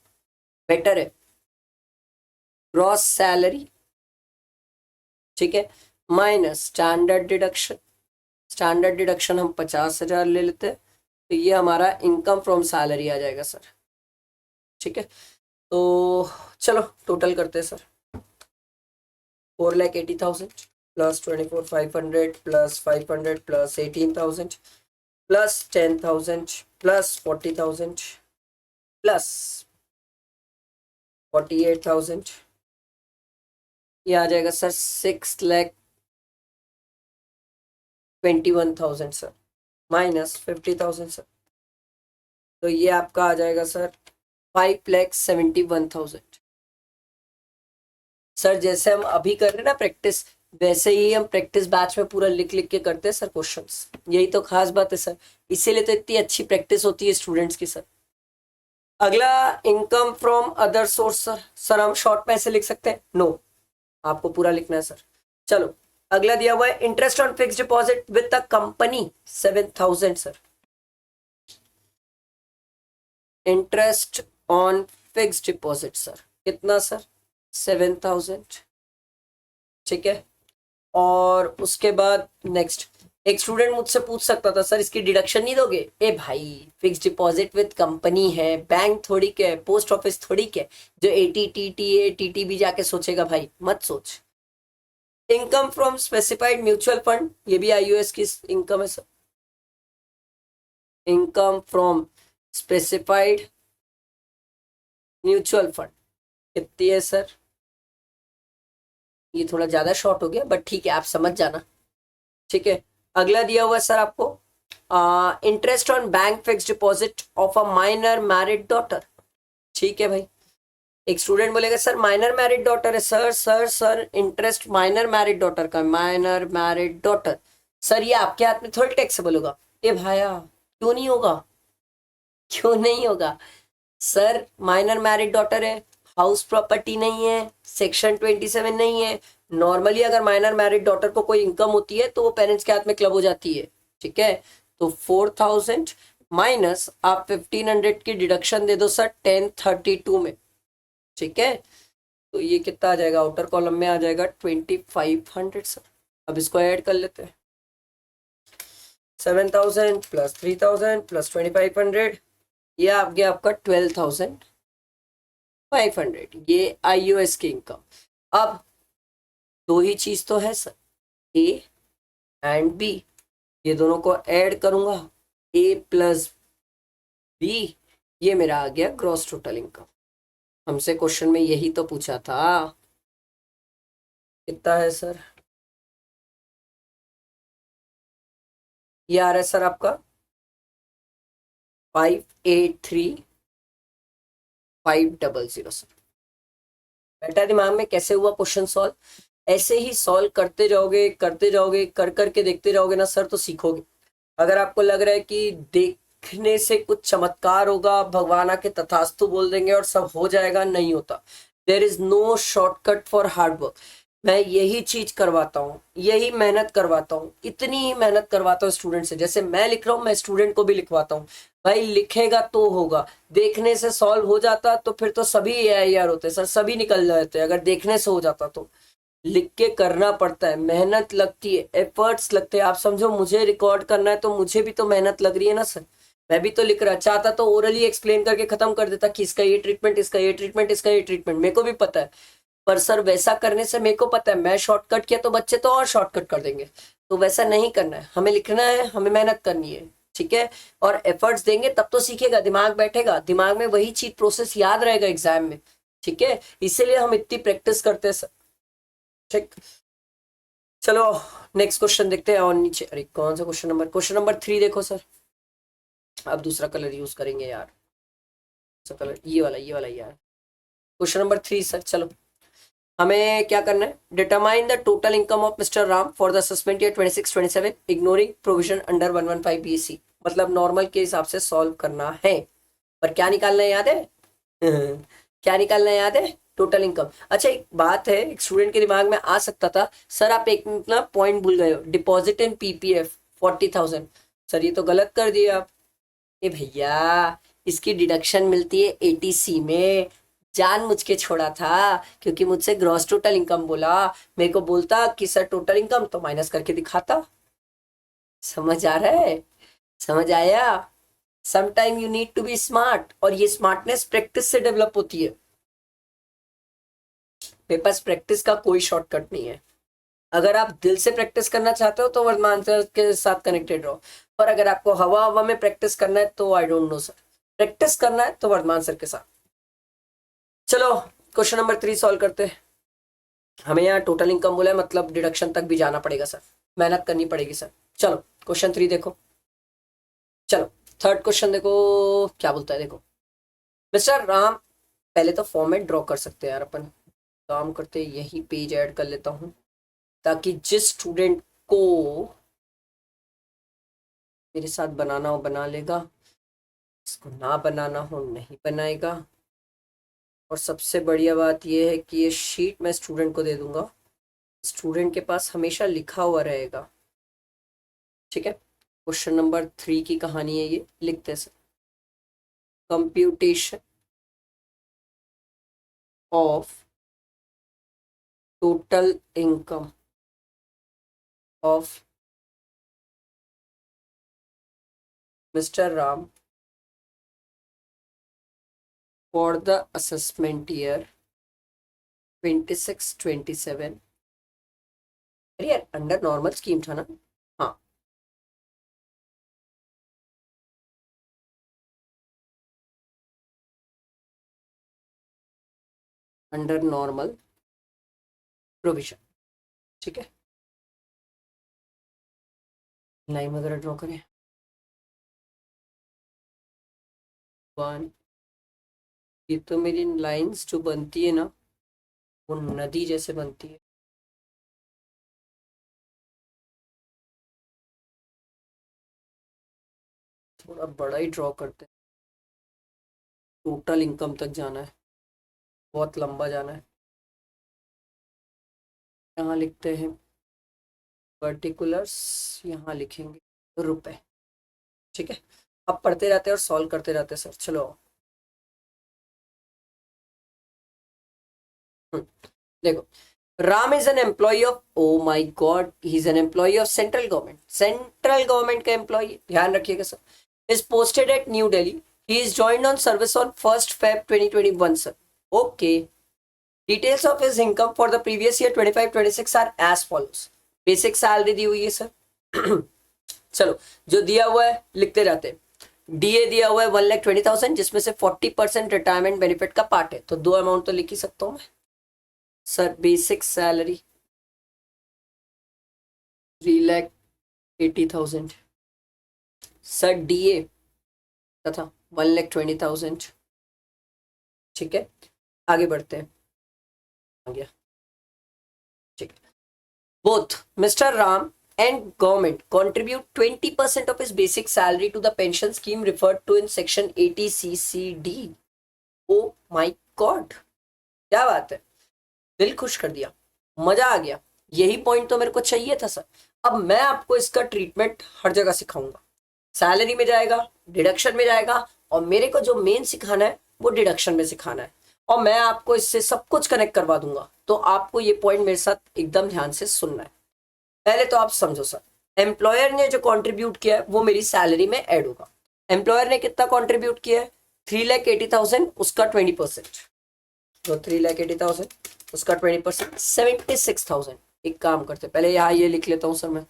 बेटर है ग्रॉस सैलरी, ठीक है, minus standard deduction. Standard deduction हम 50,000 ले लेते हैं, तो ये हमारा इनकम फ्रॉम सैलरी आ जाएगा सर। ठीक है, तो चलो टोटल करते हैं sir. 4,80,000 plus 24,500 plus 500 plus 18,000 plus 10,000 plus 40,000 plus 48,000, ये आ जाएगा सर 6,21,000 सर, माइनस 50,000 सर, तो ये आपका आ जाएगा सर 5,71,000। सर जैसे हम अभी कर रहे हैं ना प्रैक्टिस, वैसे ही हम प्रैक्टिस बैच में पूरा लिख लिख के करते हैं सर क्वेश्चंस, यही तो खास बात है सर, इसीलिए तो इतनी अच्छी प्रैक्टिस होती है स्टूडेंट्स की सर। अगला income from other source sir, sir हम शॉर्ट में ऐसे लिख सकते हैं? नो, आपको पूरा लिखना है सर। चलो अगला दिया हुआ है interest on fix deposit with the company 7,000 sir, interest on fix deposit sir कितना सर? 7,000, ठीक है। और उसके बाद नेक्स्ट, एक स्टूडेंट मुझसे पूछ सकता था सर इसकी डिडक्शन नहीं दोगे? ए भाई फिक्स डिपॉजिट विद कंपनी है, बैंक थोड़ी के, पोस्ट ऑफिस थोड़ी के, जो ATTTA TTB जाके सोचेगा, भाई मत सोच। Income from specified mutual fund, ये भी IUS की इनकम है sir, income from specified mutual fund कितनी है सर? ये थोड़ा ज्यादा शॉर्ट हो गया बट ठीक है, आप समझ जाना, ठीक है। अगला दिया हुआ है सर आपको interest on bank fix deposit of a minor married daughter, ठीक है भाई। एक स्टूडेंट बोलेगा सर माइनर मैरिड डॉटर है, sir sir sir interest minor married daughter का, माइनर मैरिड डॉटर, सर ये आपके हाथ में थोड़ी टैक्सेबल होगा। ए भाया क्यों नहीं होगा, क्यों नहीं होगा सर? माइनर मैरिड डॉटर है, हाउस प्रॉपर्टी नहीं है, सेक्शन 27 नहीं है। नॉर्मली अगर माइनर मैरिड डॉटर को कोई इनकम होती है तो वो पेरेंट्स के हाथ में क्लब हो जाती है, ठीक है। तो 4,000 माइनस आप 1,500 की डिडक्शन दे दो सर 1032 में, ठीक है। तो ये कितना आ जाएगा? आउटर कॉलम में आ जाएगा 2,500 सर। अब इसको ऐड कर लेते हैं, 7,000 प्लस 3,000 प्लस 2,500, ये आ गया आपका 12,500, ये IUS की इनकम। अब दो ही चीज तो है सर, A एंड B, ये दोनों को ऐड करूंगा, A प्लस B, ये मेरा आ गया ग्रॉस टोटल इनकम। हमसे क्वेश्चन में यही तो पूछा था, कितना है सर? ये आ रहा है सर आपका 5,83,500 सर। बेटा दिमाग में कैसे हुआ क्वेश्चन सॉल्व? ऐसे ही सॉल्व करते जाओगे, करते जाओगे, कर करके देखते जाओगे ना सर, तो सीखोगे। अगर आपको लग रहा है कि देखने से कुछ चमत्कार होगा, भगवान आके तथास्तु बोल देंगे और सब हो जाएगा, नहीं होता। There is no shortcut for hard work. मैं यही चीज करवाता हूँ, यही मेहनत करवाता हूँ, इतनी ही मेहनत करवाता हूँ स्टूडेंट से। जैसे मैं लिख रहा हूँ, मैं स्टूडेंट को भी लिखवाता हूँ, भाई लिखेगा तो होगा। देखने से सॉल्व हो जाता तो फिर तो सभी AIR होते सर, सभी निकल जाते। अगर देखने से हो जाता तो लिख के करना पड़ता है, मेहनत लगती है, एफर्ट्स लगते हैं। आप समझो मुझे रिकॉर्ड करना है तो मुझे भी तो मेहनत लग रही है ना सर। मैं भी तो लिख रहा चाहता तो ओरली एक्सप्लेन करके खत्म कर देता कि इसका ये ट्रीटमेंट, इसका ये ट्रीटमेंट, इसका ये ट्रीटमेंट, मेरे को भी पता है। पर सर वैसा करने से मेरे को पता है, मैं शॉर्टकट किया तो बच्चे तो और शॉर्टकट कर देंगे। तो वैसा नहीं करना है, हमें लिखना है, हमें मेहनत करनी है, ठीक है। और एफर्ट्स देंगे तब तो सीखेगा, दिमाग बैठेगा, दिमाग में वही चीज प्रोसेस याद रहेगा एग्जाम में, ठीक है। इसीलिए हम इतनी प्रैक्टिस करते हैं सर, ठीक। चलो नेक्स्ट क्वेश्चन देखते हैं। और नीचे, अरे कौन सा क्वेश्चन नंबर 3 देखो सर। अब दूसरा कलर यूज करेंगे यार, कलर ये वाला यार। क्वेश्चन नंबर 3 सर, चलो हमें क्या करना है? Determine the total income of mister Ram for the assessment year 26-27 ignoring provision under 115 BC। मतलब नॉर्मल के हिसाब से सॉल्व करना है, पर क्या निकालना है याद है? क्या निकालना है याद है? Total income. अच्छा एक बात है, एक स्टूडेंट के दिमाग में आ सकता था, सर आप एक ना पॉइंट भूल गए हो, डिपॉजिट इन PPF 40,000। सर ये तो गलत कर दिया आप। ए भैया इसकी डिडक्शन मिलती है ATC में, जान मुझ के छोड़ा था क्योंकि मुझसे ग्रॉस टोटल इनकम बोला। मेरे को बोलता कि सर टोटल इनकम, तो माइनस करके दिखाता। समझ आ रहा है? समझ आया? Sometime you need to be smart, और ये स्मार्टनेस प्रैक्टिस से डेवलप होती है। मेरे पास प्रैक्टिस का कोई शॉर्टकट नहीं है। अगर आप दिल से प्रैक्टिस करना चाहते हो तो वर्तमान सर के साथ कनेक्टेड रहो, और अगर आपको हवा हवा में प्रैक्टिस करना है तो I don't know sir, practice करना है तो वर्तमान सर के साथ। चलो क्वेश्चन नंबर 3 सॉल्व करते हैं। हमें यहाँ टोटल इनकम बोला है, मतलब डिडक्शन तक भी जाना पड़ेगा सर, मेहनत करनी पड़ेगी सर। चलो क्वेश्चन 3 देखो। चलो थर्ड क्वेश्चन देखो क्या बोलता है, देखो मिस्टर राम, पहले तो फॉर्मेट ड्रॉ कर सकते हैं यार अपन, काम करते यही पेज ऐड कर लेता हूँ ताकि जिस स्टूडेंट को मेरे साथ बनाना हो बना लेगा, इसको ना बनाना हो नहीं बनाएगा। और सबसे बढ़िया बात यह है कि ये शीट मैं स्टूडेंट को दे दूंगा, स्टूडेंट के पास हमेशा लिखा हुआ रहेगा। ठीक है, क्वेश्चन नंबर 3 की कहानी है ये, लिखते हैं sir. Computation of total income of mister Ram for the assessment year 26-27। अरे यार अंडर नॉर्मल स्कीम था ना, हाँ अंडर नॉर्मल प्रोविजन। ठीक है, लाइन वगैरह ड्रॉ करें। 1, ये तो मेरी लाइंस जो बनती है ना वो नदी जैसे बनती है। थोड़ा बड़ा ही ड्रॉ करते हैं, टोटल इनकम तक जाना है, बहुत लंबा जाना है। यहाँ लिखते हैं पर्टिकुलर्स, यहाँ लिखेंगे रुपए। ठीक है, अब पढ़ते रहते हैं और सॉल्व करते रहते हैं सर। चलो देखो, Ram is an employee of, oh my god, he is an employee of central government, central government का एम्प्लॉय, ध्यान रखिएगा sir. Is posted at New Delhi, he is joined on service on 1 Feb 2021 sir. Okay, details of his income for the previous year 25-26 are as follows. Basic salary दी हुई है सर। चलो जो दिया हुआ है लिखते रहते हैं। डीए दिया हुआ है 1,20,000 जिसमें से 40% रिटायरमेंट बेनिफिट का पार्ट है, तो दो अमाउंट तो लिख ही सकता हूं मैं sir. Basic salary 3,80,000 sir, DA तथा 1,20,000। ठीक है, आगे बढ़ते हैं। आ गया, ठीक है। Both mister Ram and government contribute 20% of his basic salary to the pension scheme referred to in section 80CCD. Oh my god, क्या बात है, दिल खुश कर दिया, मजा आ गया। यही पॉइंट तो मेरे को चाहिए था सर। अब मैं आपको इसका ट्रीटमेंट हर जगह सिखाऊंगा, सैलरी में जाएगा, डिडक्शन में जाएगा, और मेरे को जो मेन सिखाना है वो डिडक्शन में सिखाना है, और मैं आपको इससे सब कुछ कनेक्ट करवा दूंगा। तो आपको ये पॉइंट मेरे साथ एकदम ध्यान से सुनना है। पहले तो आप समझो सर, एम्प्लॉयर ने जो कंट्रीब्यूट किया है वो मेरी सैलरी में ऐड होगा। एम्प्लॉयर ने कितना कंट्रीब्यूट किया है, 3,80,000, उसका 20%, तो 3,80,000 उसका 20% 76,000। एक काम करते पहले यहाँ ये लिख लेता हूँ सर, मैं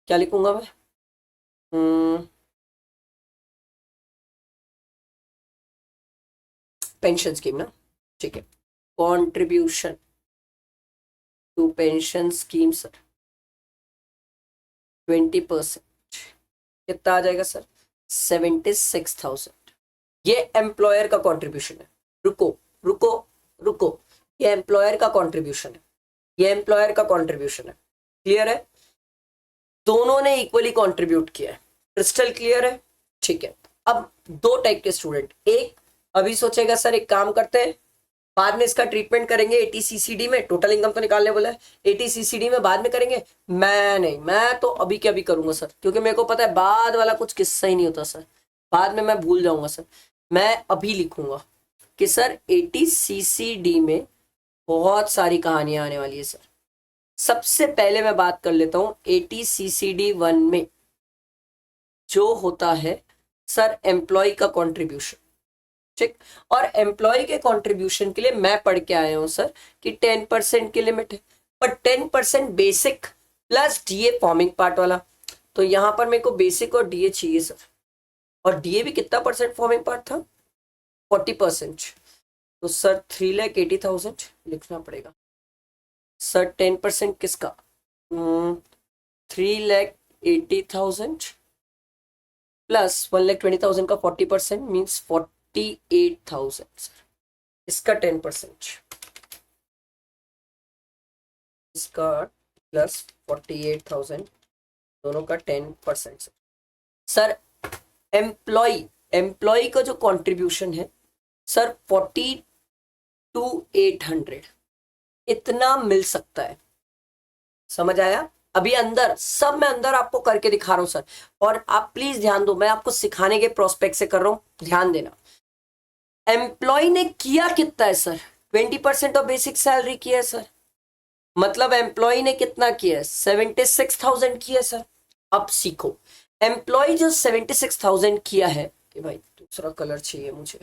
क्या लिखूंगा मैं, पेंशन स्कीम ना, ठीक है। Contribution to pension scheme sir 20%, कितना आ जाएगा सर, 76,000। ये एम्प्लॉयर का कंट्रीब्यूशन है। रुको रुको रुको, ये एम्प्लॉयर का कंट्रीब्यूशन है, ये एम्प्लॉयर का कंट्रीब्यूशन है। क्लियर है, दोनों ने इक्वली कंट्रीब्यूट किया है, क्रिस्टल क्लियर है। ठीक है, अब दो टाइप के स्टूडेंट, एक अभी सोचेगा सर एक काम करते हैं बाद में इसका ट्रीटमेंट करेंगे 80CCD में, टोटल इनकम तो निकालने बोला है, 80CCD में बाद में करेंगे। मैं नहीं, मैं तो अभी के अभी करूंगा सर, क्योंकि मेरे को पता है बाद वाला कुछ किस्सा ही नहीं होता सर, बाद में मैं भूल जाऊंगा सर। मैं अभी लिखूंगा कि सर 80CCD में बहुत सारी कहानियां आने वाली है सर। सबसे पहले मैं बात कर लेता हूं 80CCD 1 में जो होता है सर एम्प्लॉय का कॉन्ट्रीब्यूशन। ठीक, और एम्प्लॉय के कंट्रीब्यूशन के लिए मैं पढ़ के आया हूं सर कि 10% की लिमिट है। पर 10% basic plus DA forming part वाला। तो यहां पर मेरे को बेसिक और डीए चाहिए सर, और डीए भी कितना परसेंट फॉर्मिंग पार्ट था, 40%। तो सर 3,80,000 लिखना पड़ेगा सर। 10% किसका, 3,80,000 प्लस 1,20,000 का 40% मीन्स 48,000। इसका 10%, इसका प्लस 48,000, दोनों का 10%। सर एम्प्लॉय, एम्प्लॉय का जो कंट्रीब्यूशन है सर 42,800 इतना मिल सकता है। समझ आया? अभी अंदर सब मैं अंदर आपको करके दिखा रहा हूं सर, और आप प्लीज ध्यान दो, मैं आपको सिखाने के प्रोस्पेक्ट से कर रहा हूं, ध्यान देना। एम्प्लॉय ने किया कितना है सर, 20% ऑफ बेसिक सैलरी किया है सर, मतलब एम्प्लॉय ने कितना किया है, 76,000 किया है सर। अब सीखो, एम्प्लॉय जो 76,000 किया है, कि भाई दूसरा कलर चाहिए मुझे,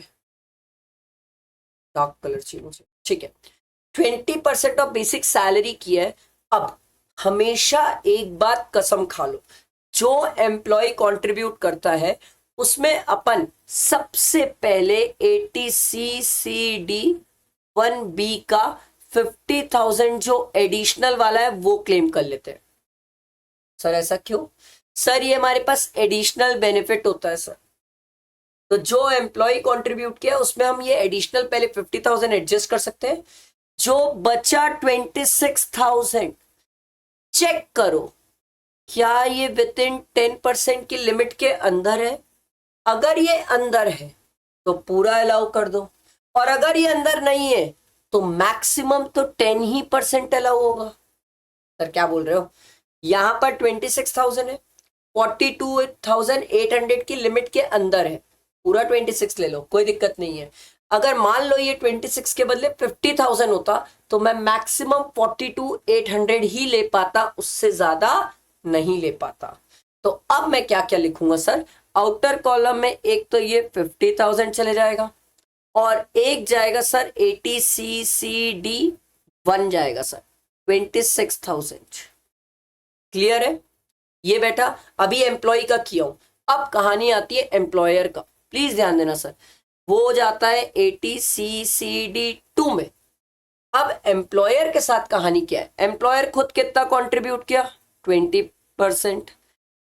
डार्क कलर चाहिए मुझे, ठीक है, 20% ऑफ बेसिक सैलरी की है। अब हमेशा एक बात कसम खा लो, जो एम्प्लॉय कंट्रीब्यूट करता है उसमें अपन सबसे पहले ATCCD 1B का 50,000 जो एडिशनल वाला है वो क्लेम कर लेते हैं। सर ऐसा क्यों? सर ये हमारे पास एडिशनल बेनिफिट होता है सर। तो जो एम्प्लॉय कंट्रीब्यूट किया उसमें हम ये एडिशनल पहले 50,000 एडजस्ट कर सकते हैं। जो बचा 26,000, चेक करो क्या ये विद इन 10% की लिमिट के अंदर है। अगर ये अंदर है तो पूरा अलाउ कर दो, और अगर ये अंदर नहीं है तो मैक्सिमम तो 10% अलाउ होगा। सर क्या बोल रहे हो? यहां पर 26,000 है, 42,800 की लिमिट के अंदर है, पूरा 26 ले लो, कोई दिक्कत नहीं है। अगर मान लो ये 26 के बदले 50,000 होता तो मैं मैक्सिमम 42,800 ही ले पाता, उससे ज्यादा नहीं ले पाता। तो अब मैं क्या क्या लिखूंगा सर, आउटर कॉलम में एक तो ये 50,000 चले जाएगा, और एक जाएगा सर ATCCD 1 जाएगा सर 26,000। क्लियर है? ये बेटा अभी एम्प्लॉय का किया हूं, अब कहानी आती है एम्प्लॉयर का, प्लीज ध्यान देना सर। वो जाता है ATCCD 2 में। अब एम्प्लॉयर के साथ कहानी क्या है, एम्प्लॉयर खुद कितना कंट्रीब्यूट किया, 20%,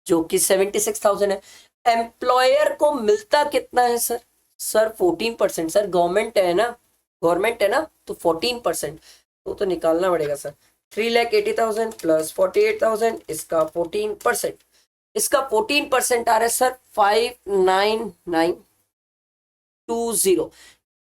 जो कि 76,000 है। एम्प्लॉयर को मिलता कितना है सर, सर 14%। सर गवर्नमेंट है ना, गवर्नमेंट है ना, तो 14%, तो निकालना पड़ेगा सर। 3,80,000 प्लस 48,000, इसका 14%, इसका 14% आ रहा है सर 5,9920।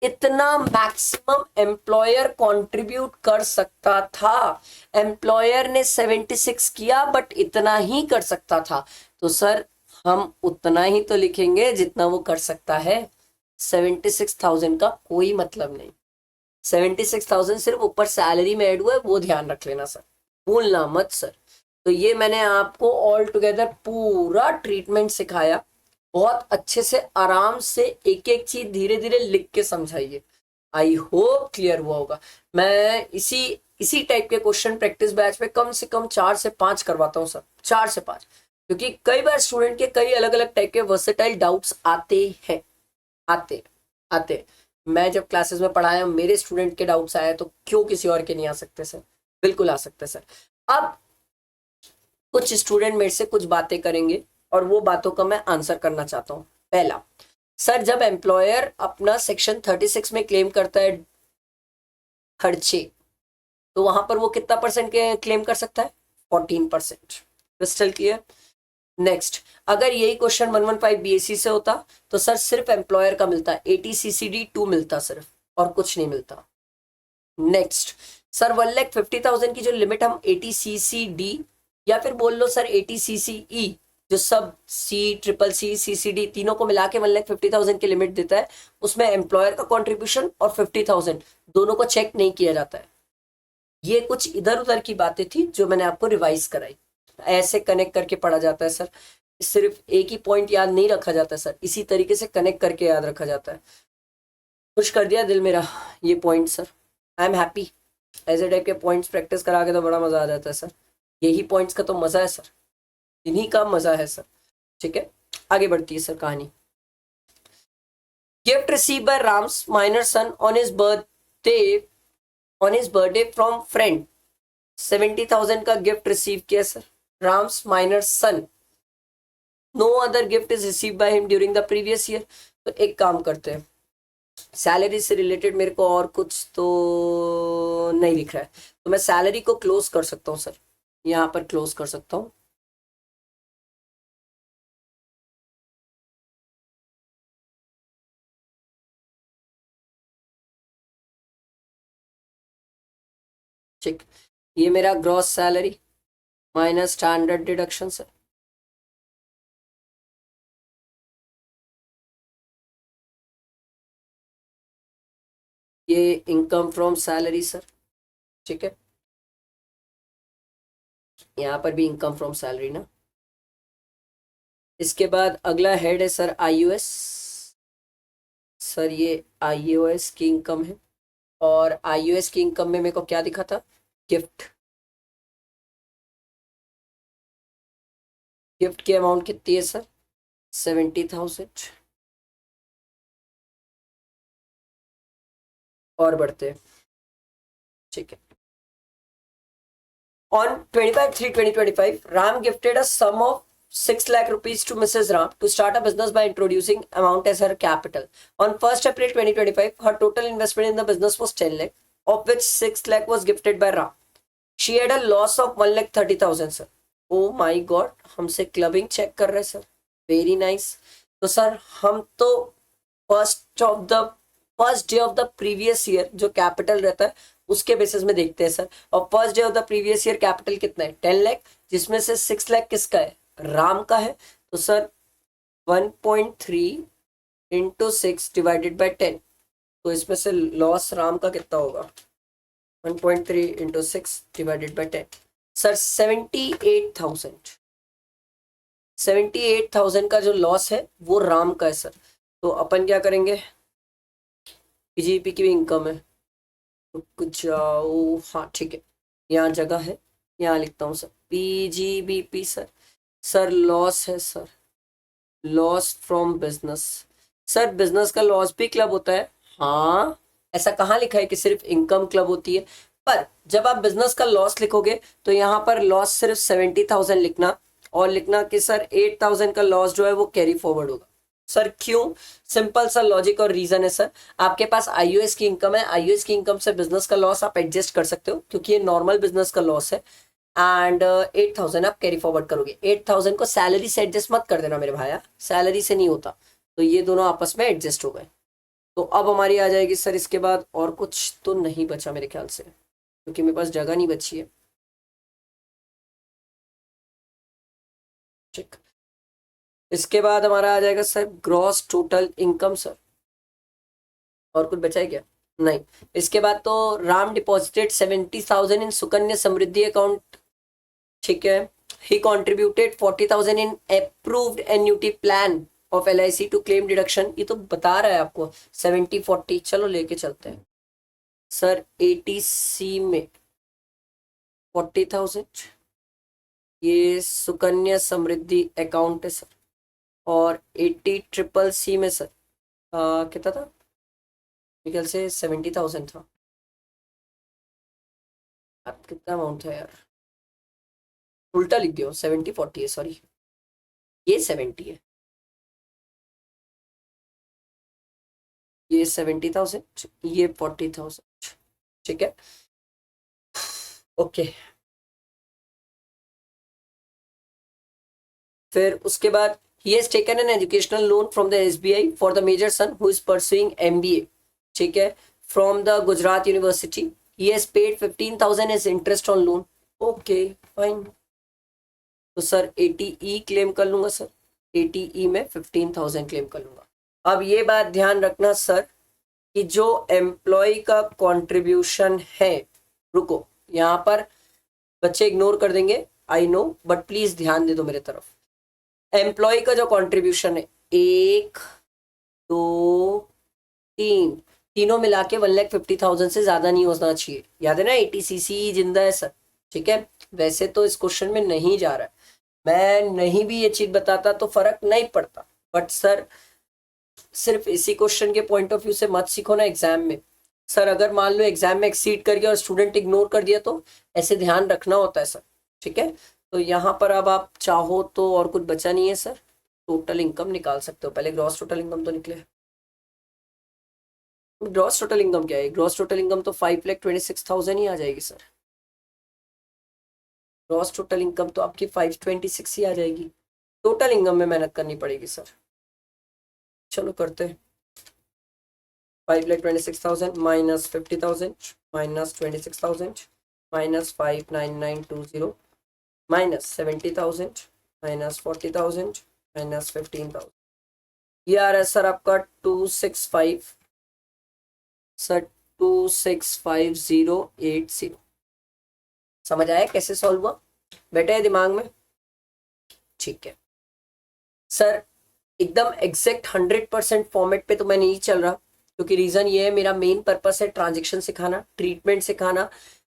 इतना मैक्सिमम एम्प्लॉयर कंट्रीब्यूट कर सकता था। एम्प्लॉयर ने 76 किया बट इतना ही कर सकता था, तो सर हम उतना ही तो लिखेंगे जितना वो कर सकता है। 76,000 का कोई मतलब नहीं, 76,000 सिर्फ ऊपर सैलरी में ऐड हुआ है, वो ध्यान रख लेना सर, भूलना मत सर। तो ये मैंने आपको ऑल टुगेदर पूरा ट्रीटमेंट सिखाया, बहुत अच्छे से आराम से एक एक चीज धीरे धीरे लिख के समझाइए। आई होप क्लियर हुआ होगा। मैं इसी टाइप के क्वेश्चन प्रैक्टिस बैच में कम से कम 4 से 5 करवाता हूँ सर, 4 से 5, क्योंकि कई बार स्टूडेंट के कई अलग अलग टाइप के वर्सेटाइल डाउट्स आते हैं, आते। मैं जब क्लासेस में पढ़ाया मेरे स्टूडेंट के डाउट्स आए, तो क्यों किसी और के नहीं आ सकते सर, बिल्कुल आ सकते सर। अब कुछ स्टूडेंट मेरे से कुछ बातें करेंगे और वो बातों का मैं आंसर करना चाहता हूं। पहला, सर जब एम्प्लॉयर अपना सेक्शन 36 में क्लेम करता है खर्चे, तो वहां पर वो कितना परसेंट के क्लेम कर सकता है, 14%। Crystal clear? नेक्स्ट, अगर यही क्वेश्चन 115 BSc से होता तो सर सिर्फ एम्प्लॉयर का मिलता, ATCCD 2 मिलता सिर्फ, और कुछ नहीं मिलता। नेक्स्ट सर 1,50,000 की जो लिमिट हम ATCCD या फिर बोल लो सर ATCCE, जो सब CCC CCD तीनों को मिला के 1,50,000 की लिमिट देता है, उसमें एम्प्लॉयर का कंट्रीब्यूशन और 50,000 दोनों को चेक नहीं किया जाता है। ये कुछ इधर उधर की बातें थी जो मैंने आपको रिवाइज कराई, ऐसे कनेक्ट करके पढ़ा जाता है सर, सिर्फ एक ही पॉइंट याद नहीं रखा जाता सर, इसी तरीके से कनेक्ट करके याद रखा जाता है। खुश कर दिया दिल मेरा ये point sir, I am happy. ऐसे टाइप के पॉइंट्स प्रैक्टिस करा के तो बड़ा मजा आ जाता है सर। यही पॉइंट्स का तो मजा है सर, इन्हीं का मजा है सर। ठीक है, आगे बढ़ती है सर कहानी। Gift receive by Ram's minor son on his birthday from friend. 70,000 का गिफ्ट रिसीव किया sir, Ram's minor son. No other gift is receive by him during the previous year. तो एक काम करते हैं, सैलरी से रिलेटेड मेरे को और कुछ तो नहीं लिख रहा है, तो मैं सैलरी को क्लोज कर सकता हूँ सर, यहाँ पर क्लोज कर सकता हूँ। ठीक, ये मेरा gross salary minus standard deduction sir. ये इनकम फ्रॉम सैलरी सर। ठीक है, यहाँ पर भी इनकम फ्रॉम सैलरी ना। इसके बाद अगला हेड है सर आईयूएस। सर ये आईयूएस की इनकम है, और आईयूएस की इनकम में मेरे को क्या दिखा था, गिफ्ट। गिफ्ट की अमाउंट कितनी है सर, 70,000। और बढ़ते हैं। ठीक है, on 25/3/2025 Ram gifted a sum of 6 lakh rupees to Mrs. Ram to start a business by introducing amount as her capital. On 1st April 2025 her total investment in the business was 10 lakh, of which 6 lakh was gifted by Ram. She had a loss of 1,30,000 sir. Oh my god, हमसे क्लबिंग चेक कर रहे सर, वेरी नाइस। तो सर हम तो first day of the previous year जो कैपिटल रहता है उसके बेसिस में देखते हैं सर। और first day of the previous year capital कितना है, 10 लाख, जिसमें से 6 लाख किसका है, राम का है। तो सर 1.3 इंटू 6 डिवाइडेड बाई 10, तो इसमें से लॉस राम का कितना होगा, 1.3 इंटू 6 डिवाइडेड बाई 10 सर 78,000। 78,000 का जो लॉस है वो राम का है सर। तो अपन क्या करेंगे, पीजीपी की भी इनकम है, कुछ जाओ, हाँ ठीक है, यहाँ जगह है, यहाँ लिखता हूँ sir PGBP sir. Sir loss है sir, loss from business. Sir business का लॉस भी क्लब होता है, हाँ ऐसा कहाँ लिखा है कि सिर्फ इनकम क्लब होती है, पर जब आप बिजनेस का लॉस लिखोगे तो यहाँ पर लॉस सिर्फ 70,000 लिखना, और लिखना कि सर 8,000 का लॉस जो है वो कैरी फॉरवर्ड होगा। सर क्यों, सिंपल सा लॉजिक और रीजन है सर। आपके पास आईयूएस की इनकम है, आईयूएस की इनकम से बिजनेस का लॉस आप एडजस्ट कर सकते हो क्योंकि ये नॉर्मल बिजनेस का लॉस है। एंड 8,000 आप कैरी फॉरवर्ड करोगे, 8,000 को सैलरी से एडजस्ट मत कर देना मेरे भाया, सैलरी से नहीं होता, तो ये दोनों आपस में एडजस्ट हो गए। तो अब हमारी आ जाएगी सर, इसके बाद और कुछ तो नहीं बचा मेरे ख्याल से, क्योंकि मेरे पास जगह नहीं बची है। ठीक, इसके बाद हमारा आ जाएगा sir gross total income sir. और कुछ बचा है क्या, नहीं। इसके बाद तो Ram deposited 70,000 in Sukanya Samriddhi account. ठीक है, he contributed 40,000 in approved annuity plan of LIC to claim deduction. ये तो बता रहा है आपको 70-40, चलो लेके चलते हैं सर। 80C में 40,000 ये सुकन्या समृद्धि अकाउंट है सर, और 80CCC में सर कितना था, ख्याल से 70,000 था। अब कितना अमाउंट था यार, उल्टा लिख दियो, 70-40 है, सॉरी ये 70 है, ये 70,000, ये 40,000। ठीक है, ओके। फिर उसके बाद he has taken an educational loan from the SBI for the major son who is pursuing MBA, ठीक है, from the Gujarat University. He has paid 15,000 as interest on loan. Okay, fine. तो सर 80E क्लेम कर लूंगा सर, 80E में 15,000 क्लेम कर लूंगा। अब ये बात ध्यान रखना सर कि जो एम्प्लॉय का कंट्रीब्यूशन है, रुको यहाँ पर बच्चे इग्नोर कर देंगे, आई नो, बट प्लीज ध्यान दे दो मेरे तरफ। एम्प्लॉय का जो कंट्रीब्यूशन है 1 2 3 तीनों मिला के 1,50,000 से ज्यादा नहीं होना चाहिए। याद है ना, ATCC जिंदा है सर, ठीक है। वैसे तो इस क्वेश्चन में नहीं जा रहा है, मैं नहीं भी ये चीज बताता तो फर्क नहीं पड़ता, बट सर सिर्फ इसी क्वेश्चन के पॉइंट ऑफ व्यू से मत सीखो ना एग्जाम में। सर अगर मान लो एग्जाम में एक्सीड कर गया और स्टूडेंट इग्नोर कर दिया तो ऐसे ध्यान रखना होता है सर, ठीक है। तो यहाँ पर अब आप चाहो तो और कुछ बचा नहीं है सर, टोटल इनकम निकाल सकते हो। पहले ग्रॉस टोटल इनकम तो निकले। ग्रॉस टोटल इनकम क्या है? ग्रॉस टोटल इनकम तो 5,26,000 ही आ जाएगी सर। ग्रॉस टोटल इनकम तो आपकी 526 ही आ जाएगी। टोटल इनकम में मेहनत करनी पड़ेगी सर। चलो करते हैं। 5,26,000 minus 50,000 minus 26,000 minus 5,9920 minus 70,000 minus 40,000 minus 15,000। ये आ रहा है सर आपका 265 सर 265,080। समझ आया कैसे सॉल्व हुआ? बैठे है दिमाग में? ठीक है सर। एकदम एग्जैक्ट 100% फॉर्मेट पे तो मैं नहीं चल रहा, क्योंकि रीजन ये है मेरा मेन पर्पस है ट्रांजेक्शन सिखाना, ट्रीटमेंट सिखाना,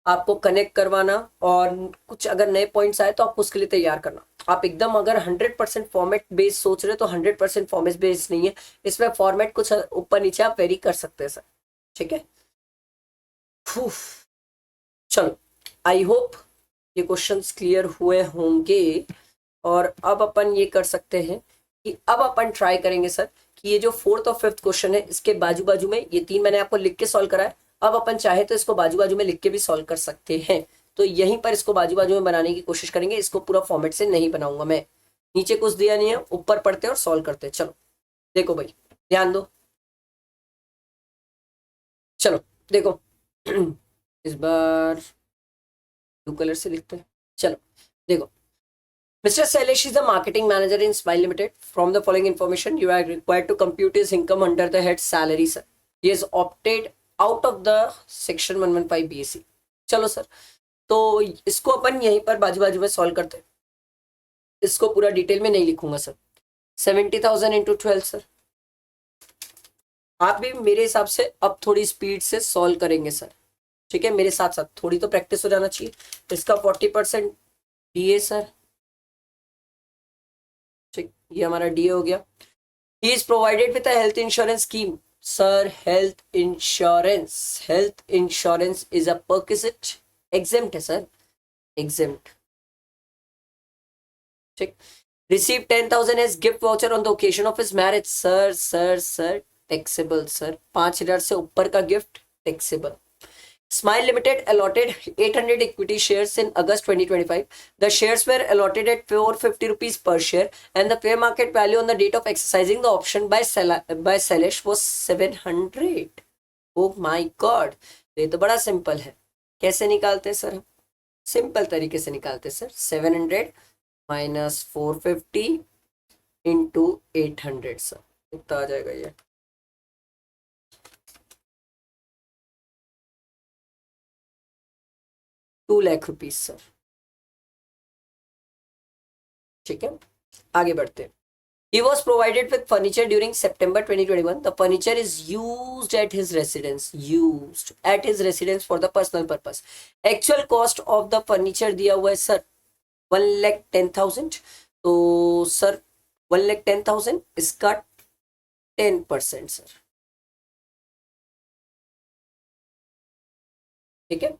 आपको कनेक्ट करवाना, और कुछ अगर नए पॉइंट्स आए तो आपको उसके लिए तैयार करना। आप एकदम अगर 100% फॉर्मेट बेस्ड सोच रहे हो तो 100% फॉर्मेट बेस्ड नहीं है, इसमें फॉर्मेट कुछ ऊपर नीचे आप वेरी कर सकते हैं सर, ठीक है। चलो आई होप ये क्वेश्चंस क्लियर हुए होंगे। और अब अपन ये कर सकते हैं कि अब अपन ट्राई करेंगे सर कि ये जो फोर्थ और फिफ्थ क्वेश्चन है इसके बाजू बाजू में, ये तीन मैंने आपको लिख के सॉल्व करा है, अब अपन चाहे तो इसको बाजू बाजू में लिख के भी सॉल्व कर सकते हैं। तो यहीं पर इसको बाजू बाजू में बनाने की कोशिश करेंगे, इसको पूरा फॉर्मेट से नहीं बनाऊंगा मैं। नीचे कुछ दिया नहीं है, ऊपर पढ़ते और सॉल्व करते। चलो देखो भाई, ध्यान दो। चलो देखो इस बार ब्लू कलर से लिखते हैं। चलो देखो, Mr. Sailesh is the marketing manager in Smile Limited. From the following information, you are required to compute his income under the head salary, sir. He has opted out of the section 115 BSc. चलो सर, तो इसको अपन यहीं पर बाजू बाजू में सॉल्व करते हैं। इसको पूरा डिटेल में नहीं लिखूंगा सर। 70,000 into 12 sir. आप भी मेरे हिसाब से अब थोड़ी स्पीड से सॉल्व करेंगे सर, ठीक है। मेरे साथ साथ थोड़ी तो प्रैक्टिस हो जाना चाहिए। इसका 40% DA सर, ठीक, ये हमारा DA हो गया। He is provided with a health insurance scheme. Sir, health insurance is a perquisite. Exempt है सर, exempt, ठीक। Received 10,000 as gift voucher on the occasion of his marriage. Sir, taxable sir। 5,000 से ऊपर का gift taxable। Smile Limited allotted 800 equity shares in August 2025. The shares were allotted at 450 rupees per share, and the fair market value on the date of exercising the option by Sailesh was 700. Oh my God! ये तो बड़ा सिंपल है। कैसे निकालते हैं सर? सिंपल तरीके से निकालते हैं सर। 700 माइनस 450 इंटू 800 सर, कितना आ जाएगा ये? 2 लाख रुपीज सर, ठीक है। आगे बढ़ते हैं। He was provided with furniture during September 2021. The furniture is used at his residence for the personal purpose. Actual cost of the furniture दिया हुआ है सर 1,10,000। तो सर 1,10,000 इसका 10% सर, ठीक है।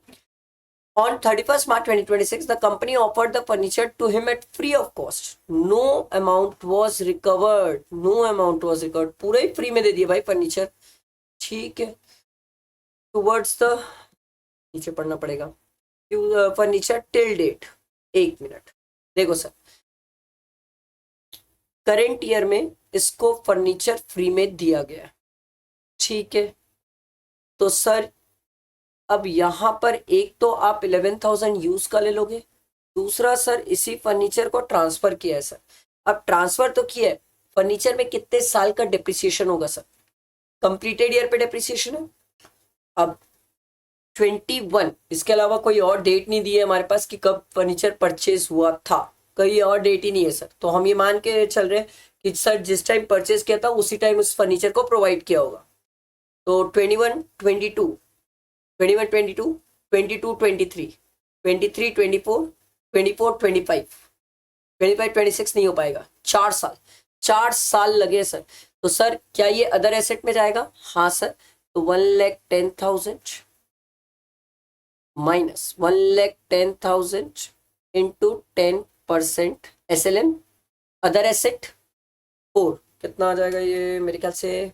On 31st March 2026, the company offered the furniture to him at free of cost. No amount was recovered. पूरा ही फ्री में दे दिया भाई फर्नीचर, ठीक है। टूवर्ड्स द, नीचे पढ़ना पड़ेगा, फर्नीचर टिल डेट। एक मिनट देखो सर, करेंट ईयर में इसको फर्नीचर फ्री में दिया गया, ठीक है। तो सर अब यहां पर एक तो आप 11,000 यूज का ले लोगे, दूसरा सर इसी फर्नीचर को ट्रांसफर किया है सर। अब ट्रांसफर तो किया है, फर्नीचर में कितने साल का डिप्रिसिएशन होगा सर? कंप्लीटेड ईयर पे डिप्रिसिएशन है। अब 21, इसके अलावा कोई और डेट नहीं दी है हमारे पास कि कब फर्नीचर परचेज हुआ था, कोई और डेट ही नहीं है सर। तो हम ये मान के चल रहे हैं कि सर जिस टाइम परचेज किया था उसी टाइम उस फर्नीचर को प्रोवाइड किया होगा। तो 21 22 21 22 22 23 23 24 24 25 25 26 नहीं हो पाएगा। 4 साल लगे सर। तो सर क्या ये अदर एसेट में जाएगा? हाँ सर। तो 1,10,000 minus 1,10,000 into 10% SLM other asset 4 कितना आ जाएगा ये मेरे ख्याल से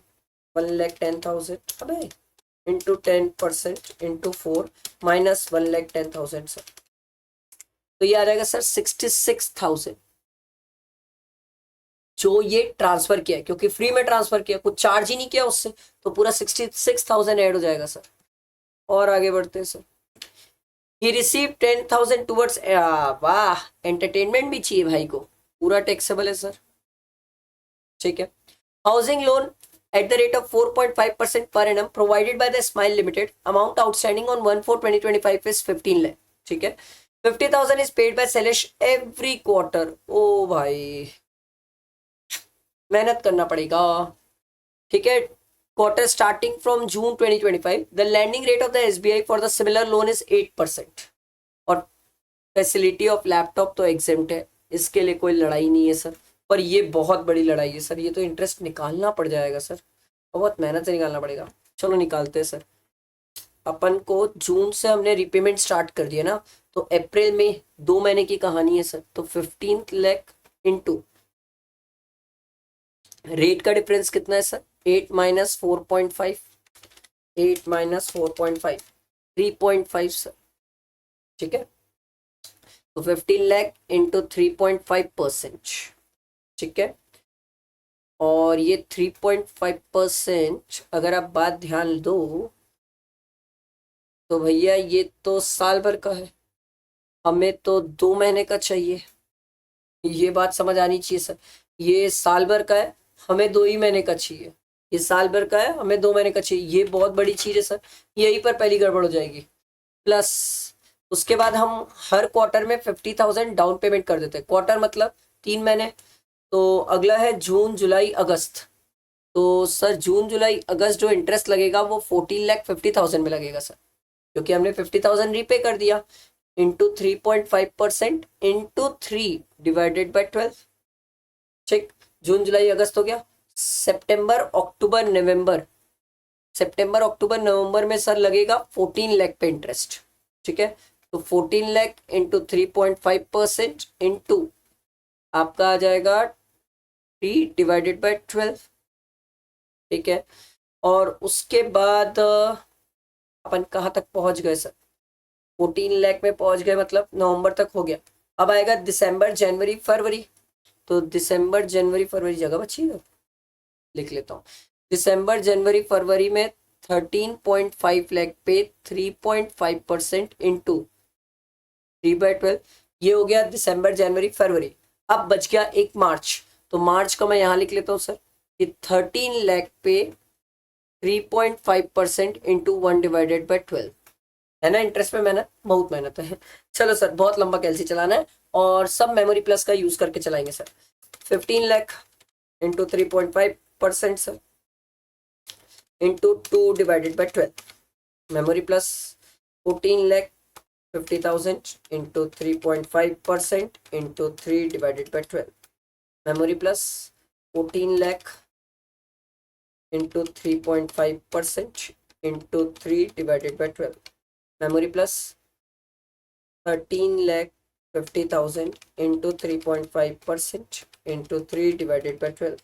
1,10,000 अबे इंटू 10% इंटू 4 माइनस 1,10,000 सर। तो ये आ जाएगा सर 66,000 जो ये ट्रांसफर किया है, क्योंकि फ्री में ट्रांसफर किया, कुछ चार्ज ही नहीं किया उससे, तो पूरा 66,000 ऐड हो जाएगा सर। और आगे बढ़ते हैं सर। ही रिसीव 10,000 टूवर्ड्स, वाह एंटरटेनमेंट भी चाहिए भाई को, पूरा टैक्सेबल है सर। ठीक है। Housing loan at the rate of 4.5% per annum provided by the Smile Limited. Amount outstanding on 1/4/2025 is 15 lakh. ठीक है। 50,000 is paid by Selesh every quarter. ओ भाई मेहनत करना पड़ेगा। ठीक है। Quarter starting from June 2025. The lending rate of the SBI for the similar loan is 8%. और फैसिलिटी ऑफ लैपटॉप तो एग्जेम्प्ट है, इसके लिए कोई लड़ाई नहीं है सर। पर ये बहुत बड़ी लड़ाई है सर, ये तो इंटरेस्ट निकालना पड़ जाएगा सर, बहुत मेहनत से निकालना पड़ेगा। चलो निकालते हैं सर। अपन को जून से हमने रिपेमेंट स्टार्ट कर दिया ना, तो अप्रैल में 2 महीने की कहानी है सर। तो 15 लाख इंटू रेट का डिफरेंस कितना है सर? 8 minus 4.5 8 minus 4.5 3.5 sir. ठीक है। तो 15 लाख इंटू 3.5%। ठीक है। और ये 3.5% अगर आप बात ध्यान दो तो भैया ये तो साल भर का है, हमें तो 2 महीने का चाहिए। ये बात समझ आनी चाहिए सर। ये साल भर का है, हमें 2 ही महीने का चाहिए। ये साल भर का है, हमें 2 महीने का चाहिए। ये बहुत बड़ी चीज है सर, यहीं पर पहली गड़बड़ हो जाएगी। प्लस उसके बाद हम हर क्वार्टर में 50,000 डाउन पेमेंट कर देते हैं। क्वार्टर मतलब 3 महीने। तो अगला है जून जुलाई अगस्त। तो सर जून जुलाई अगस्त जो इंटरेस्ट लगेगा वो 14,50,000 में लगेगा सर, क्योंकि हमने 50,000 रीपे कर दिया। Into 3.5% into 3 divided by 12। ठीक। जून जुलाई अगस्त हो गया। सितंबर अक्टूबर नवंबर, सितंबर अक्टूबर नवंबर में सर लगेगा 14 लाख पे इंटरेस्ट। ठीक है। तो 14 लाख इंटू 3.5% इंटू आपका आ जाएगा 3 डिवाइडेड बाई 12। ठीक है। और उसके बाद अपन कहाँ तक पहुंच गए सर? 14 लाख में पहुंच गए, मतलब नवंबर तक हो गया। अब आएगा दिसंबर जनवरी फरवरी। तो दिसंबर जनवरी फरवरी जगह बची है, लिख लेता हूँ। दिसंबर जनवरी फरवरी में 13.5 लाख पे 3.5% इंटू 3/12, ये हो गया दिसंबर जनवरी फरवरी। अब बच गया एक मार्च। तो मार्च का मैं यहाँ लिख लेता हूँ सर, कि 13 लाख पे 3.5% इंटू 1 डिवाइडेड बाई 12 है ना। इंटरेस्ट में मेहनत, बहुत मेहनत है। चलो सर बहुत लंबा कैलसी चलाना है और सब मेमोरी प्लस का यूज करके चलाएंगे sir. 15 lakh into 3.5% sir into 2 divided by 12 memory plus 14 lakh 50,000 into 3.5% into 3 divided by 12 memory plus 14 lakh into 3.5% into 3 divided by 12 memory plus 13 lakh 50,000 into 3.5% into 3 divided by 12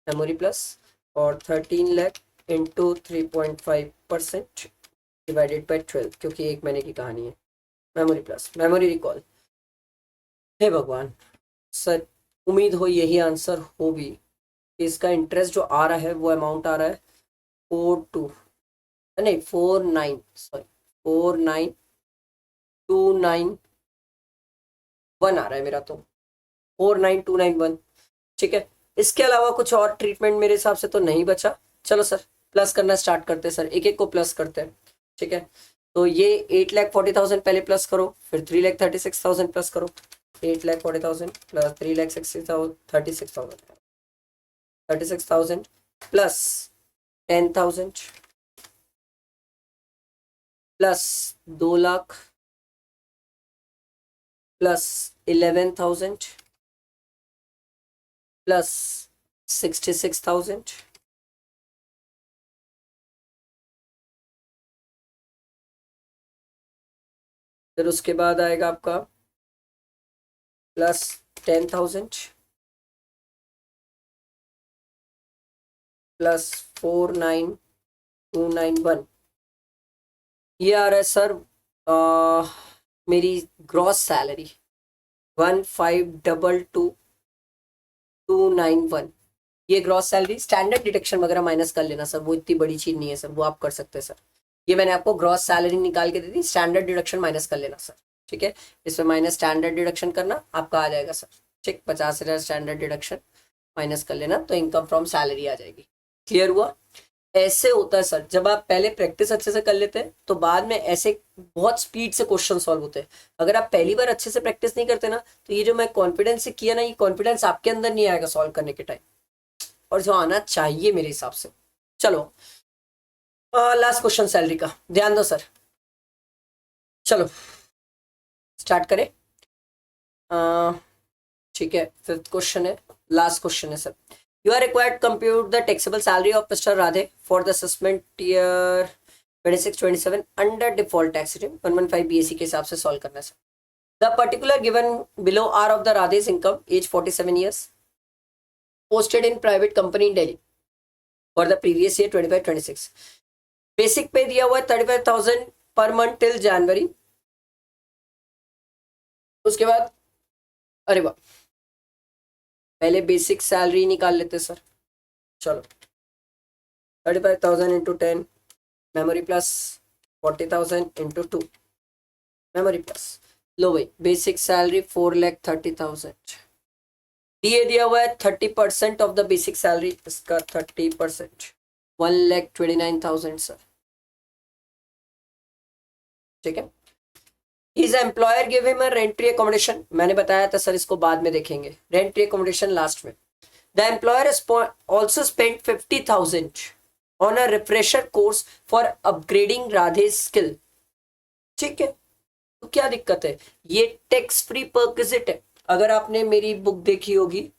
memory plus और 13 लाख इंटू 3.5% डिवाइडेड बाई 12, क्योंकि 1 महीने की कहानी है। Memory plus memory recall. हे भगवान सर, उम्मीद हो यही आंसर हो भी। इसका इंटरेस्ट जो आ रहा है वो अमाउंट आ रहा है 49 सॉरी 49,291 आ रहा है मेरा, तो 49,291। ठीक है। इसके अलावा कुछ और ट्रीटमेंट मेरे हिसाब से तो नहीं बचा। चलो सर प्लस करना स्टार्ट करते हैं सर, एक एक को प्लस करते हैं। ठीक है। तो ये 8,40,000 पहले प्लस करो, फिर 3,36,000 प्लस करो। 8,40,000 plus 3,36,000 plus 10,000 plus 2 lakh plus 11,000 plus 66,000 फिर उसके बाद आएगा आपका प्लस 10,000 प्लस 49,291। ये आ रहा है सर मेरी ग्रॉस सैलरी 15,22,291। ये ग्रॉस सैलरी, स्टैंडर्ड डिडक्शन वगैरह माइनस कर लेना सर, वो इतनी बड़ी चीज नहीं है सर, वो आप कर सकते हैं सर। ये मैंने आपको ग्रॉस सैलरी निकाल के दे दी, स्टैंडर्ड डिडक्शन माइनस कर लेना सर। ठीक है, इसमें माइनस स्टैंडर्ड डिडक्शन करना, आपका आ जाएगा सर। ठीक, 50,000 स्टैंडर्ड डिडक्शन माइनस कर लेना तो इनकम फ्रॉम सैलरी आ जाएगी। क्लियर हुआ? ऐसे होता है सर, जब आप पहले प्रैक्टिस अच्छे से कर लेते हैं तो बाद में ऐसे बहुत स्पीड से क्वेश्चन सॉल्व होते हैं। अगर आप पहली बार अच्छे से प्रैक्टिस नहीं करते ना, तो ये जो मैं कॉन्फिडेंस से किया ना, ये कॉन्फिडेंस आपके अंदर नहीं आएगा सॉल्व करने के टाइम, और जो आना चाहिए मेरे हिसाब से। चलो लास्ट क्वेश्चन सैलरी का ध्यान दो सर। चलो स्टार्ट करें। ठीक है, फिफ्थ क्वेश्चन है, लास्ट क्वेश्चन है sir. You are required compute the taxable salary of mister Radhe for the assessment year 26-27 under default tax regime 115 BAC के हिसाब से सॉल्व करना है sir. The particular given below are of the Radhe's income, age 47 years, posted in private company in Delhi for the previous year 25-26। Basic पे दिया हुआ है 35,000 पर मंथ टिल जनवरी। उसके बाद अरे वाह, पहले बेसिक सैलरी निकाल लेते सर। चलो 35,000 into 10 memory plus 40,000 into 2 memory plus. लो भाई, बेसिक सैलरी 4,30,000। दिए दिया हुआ है 30% ऑफ द बेसिक सैलरी, इसका 30% 1,29,000 सर। ठीक है, His employer give him a rent-free accommodation। मैंने बताया था सर, इसको बाद में देखेंगे, rent-free accommodation लास्ट में। The employer also spent 50,000 on a refresher course for upgrading Radhe's skill। ठीक है, तो क्या दिक्कत है, ये टैक्स फ्री परक्विजिट है। अगर आपने मेरी बुक देखी होगी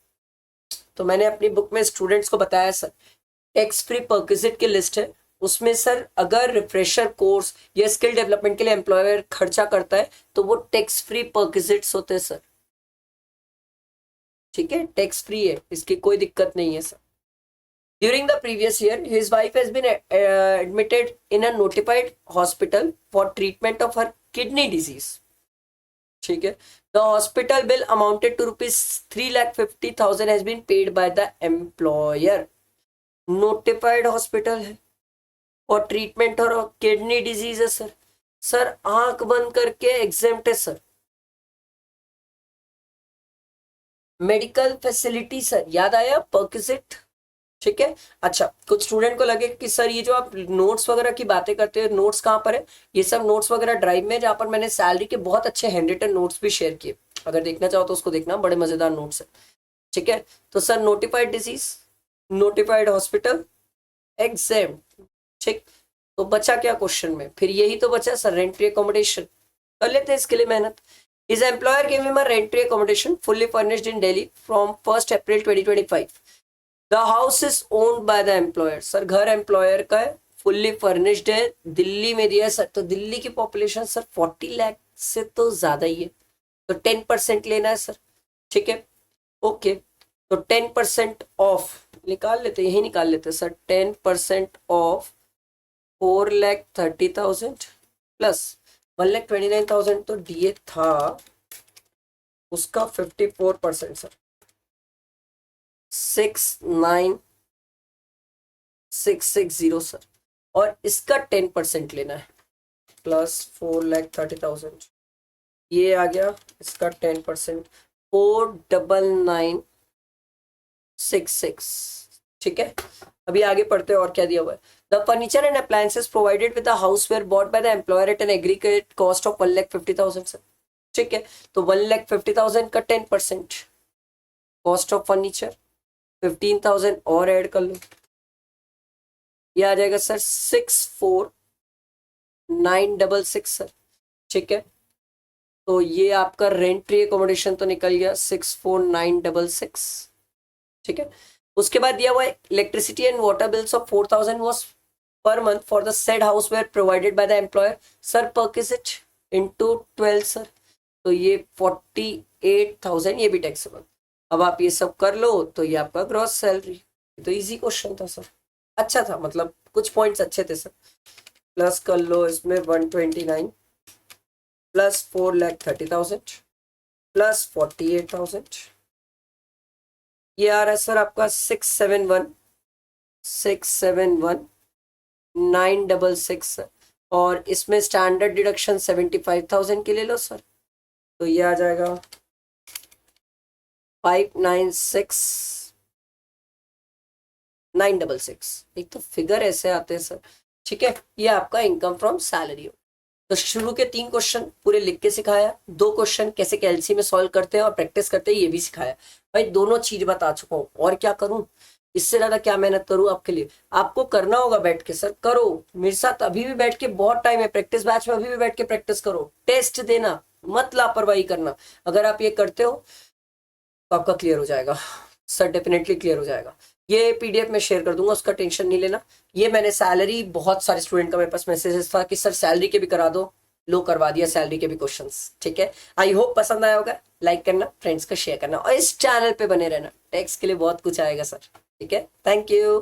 तो मैंने अपनी बुक में स्टूडेंट्स को बताया सर, टैक्स फ्री परक्विजिट की लिस्ट है, उसमें सर अगर रिफ्रेशर कोर्स या स्किल डेवलपमेंट के लिए एम्प्लॉयर खर्चा करता है तो वो टैक्स फ्री परक्विजिट्स होते हैं सर। ठीक है, टैक्स फ्री है, इसकी कोई दिक्कत नहीं है sir. During the previous year his wife has been admitted in a notified hospital for treatment of her kidney disease. ठीक है, the hospital bill amounted to ₹3,50,000 has been paid by the employer. Notified hospital है और ट्रीटमेंट और किडनी डिजीज है सर। सर आंख बंद करके एग्जाम्प्ट है सर। मेडिकल फैसिलिटी सर, याद आया परक्विजिट। ठीक है, अच्छा कुछ स्टूडेंट को लगे कि सर ये जो आप नोट्स वगैरह की बातें करते हैं, नोट्स कहाँ पर है? ये सब नोट्स वगैरह ड्राइव में, जहाँ पर मैंने सैलरी के बहुत अच्छे हैंड रिटन नोट्स भी शेयर किए, अगर देखना चाहो तो उसको देखना, बड़े मजेदार नोट्स है। ठीक है, तो sir notified disease, notified hospital, exam. ठीक, तो बचा क्या क्वेश्चन में? फिर यही तो बचा सर, रेंट्री अकोमोडेशन। कर लेते हैं इसके लिए मेहनत। His employer gave him a rent-free accommodation fully furnished in Delhi from 1st April 2025। The house is owned by the employer। Sir घर एम्प्लॉयर का है, फुल्ली फर्निश्ड है, दिल्ली में दिया है सर। तो दिल्ली की पॉपुलेशन सर 40 लाख से तो ज्यादा ही है, तो 10% लेना है सर। ठीक है, ओके, तो 10% ऑफ निकाल लेते, यही निकाल लेते सर। 10% ऑफ 4,30,000 प्लस 1,29,000 तो डीए था, उसका 54% सर 6,9,660 सर, और इसका 10% लेना है प्लस 4,30,000, ये आ गया इसका 10% 4,99,666। ठीक है, अभी आगे पढ़ते हैं और क्या दिया हुआ है। The furniture and appliances provided with the house were bought by the employer at an aggregate cost of 1,50,000 sir. ठीक है, तो 1,50,000 का 10% कॉस्ट ऑफ फर्नीचर 15,000 और ऐड कर लो, ये आ जाएगा सर 966 सर, ठीक है। तो ये आपका रेंट्री एकोमोडेशन तो निकल गया 64966, ठीक है। उसके बाद दिया हुआ है electricity and water bills of 4000 was per month for the said house were provided by the employer sir, perks it into 12 sir. तो ये 48,000, ये भी टैक्सेबल। अब आप ये सब कर लो तो ये आपका ग्रॉस सैलरी। तो इजी क्वेश्चन था सर, अच्छा था, मतलब कुछ पॉइंट्स अच्छे थे सर। प्लस कर लो इसमें 129 प्लस 4,30,000 प्लस 48,000, ये आ रहा है सर आपका 671,966 और इसमें स्टैंडर्ड डिडक्शन 75,000 की ले लो सर। तो ये आ जाएगा 596,966। एक तो फिगर ऐसे आते हैं सर, ठीक है। ये आपका इनकम फ्रॉम सैलरी हो। तो शुरू के 3 क्वेश्चन पूरे लिख के सिखाया, 2 क्वेश्चन कैसे कैलसी में सॉल्व करते हैं और प्रैक्टिस करते हैं ये भी सिखाया। भाई दोनों चीज बता चुका हूँ, और क्या करूं, इससे ज्यादा क्या मेहनत करूं आपके लिए। आपको करना होगा बैठ के सर, करो मेरे साथ, अभी भी बैठ के, बहुत टाइम है प्रैक्टिस बैच में, अभी भी बैठ के प्रैक्टिस करो, टेस्ट देना मत, लापरवाही करना। अगर आप ये करते हो तो आपका क्लियर हो जाएगा सर, डेफिनेटली क्लियर हो जाएगा। ये पीडीएफ में शेयर कर दूंगा, उसका टेंशन नहीं लेना। ये मैंने सैलरी, बहुत सारे स्टूडेंट का मेरे पास मैसेजेस था कि सर सैलरी के भी करा दो, लो करवा दिया सैलरी के भी क्वेश्चंस, ठीक है। आई होप पसंद आया होगा, लाइक करना, फ्रेंड्स को शेयर करना और इस चैनल पे बने रहना, टैक्स के लिए बहुत कुछ आएगा सर, ठीक है। Thank you.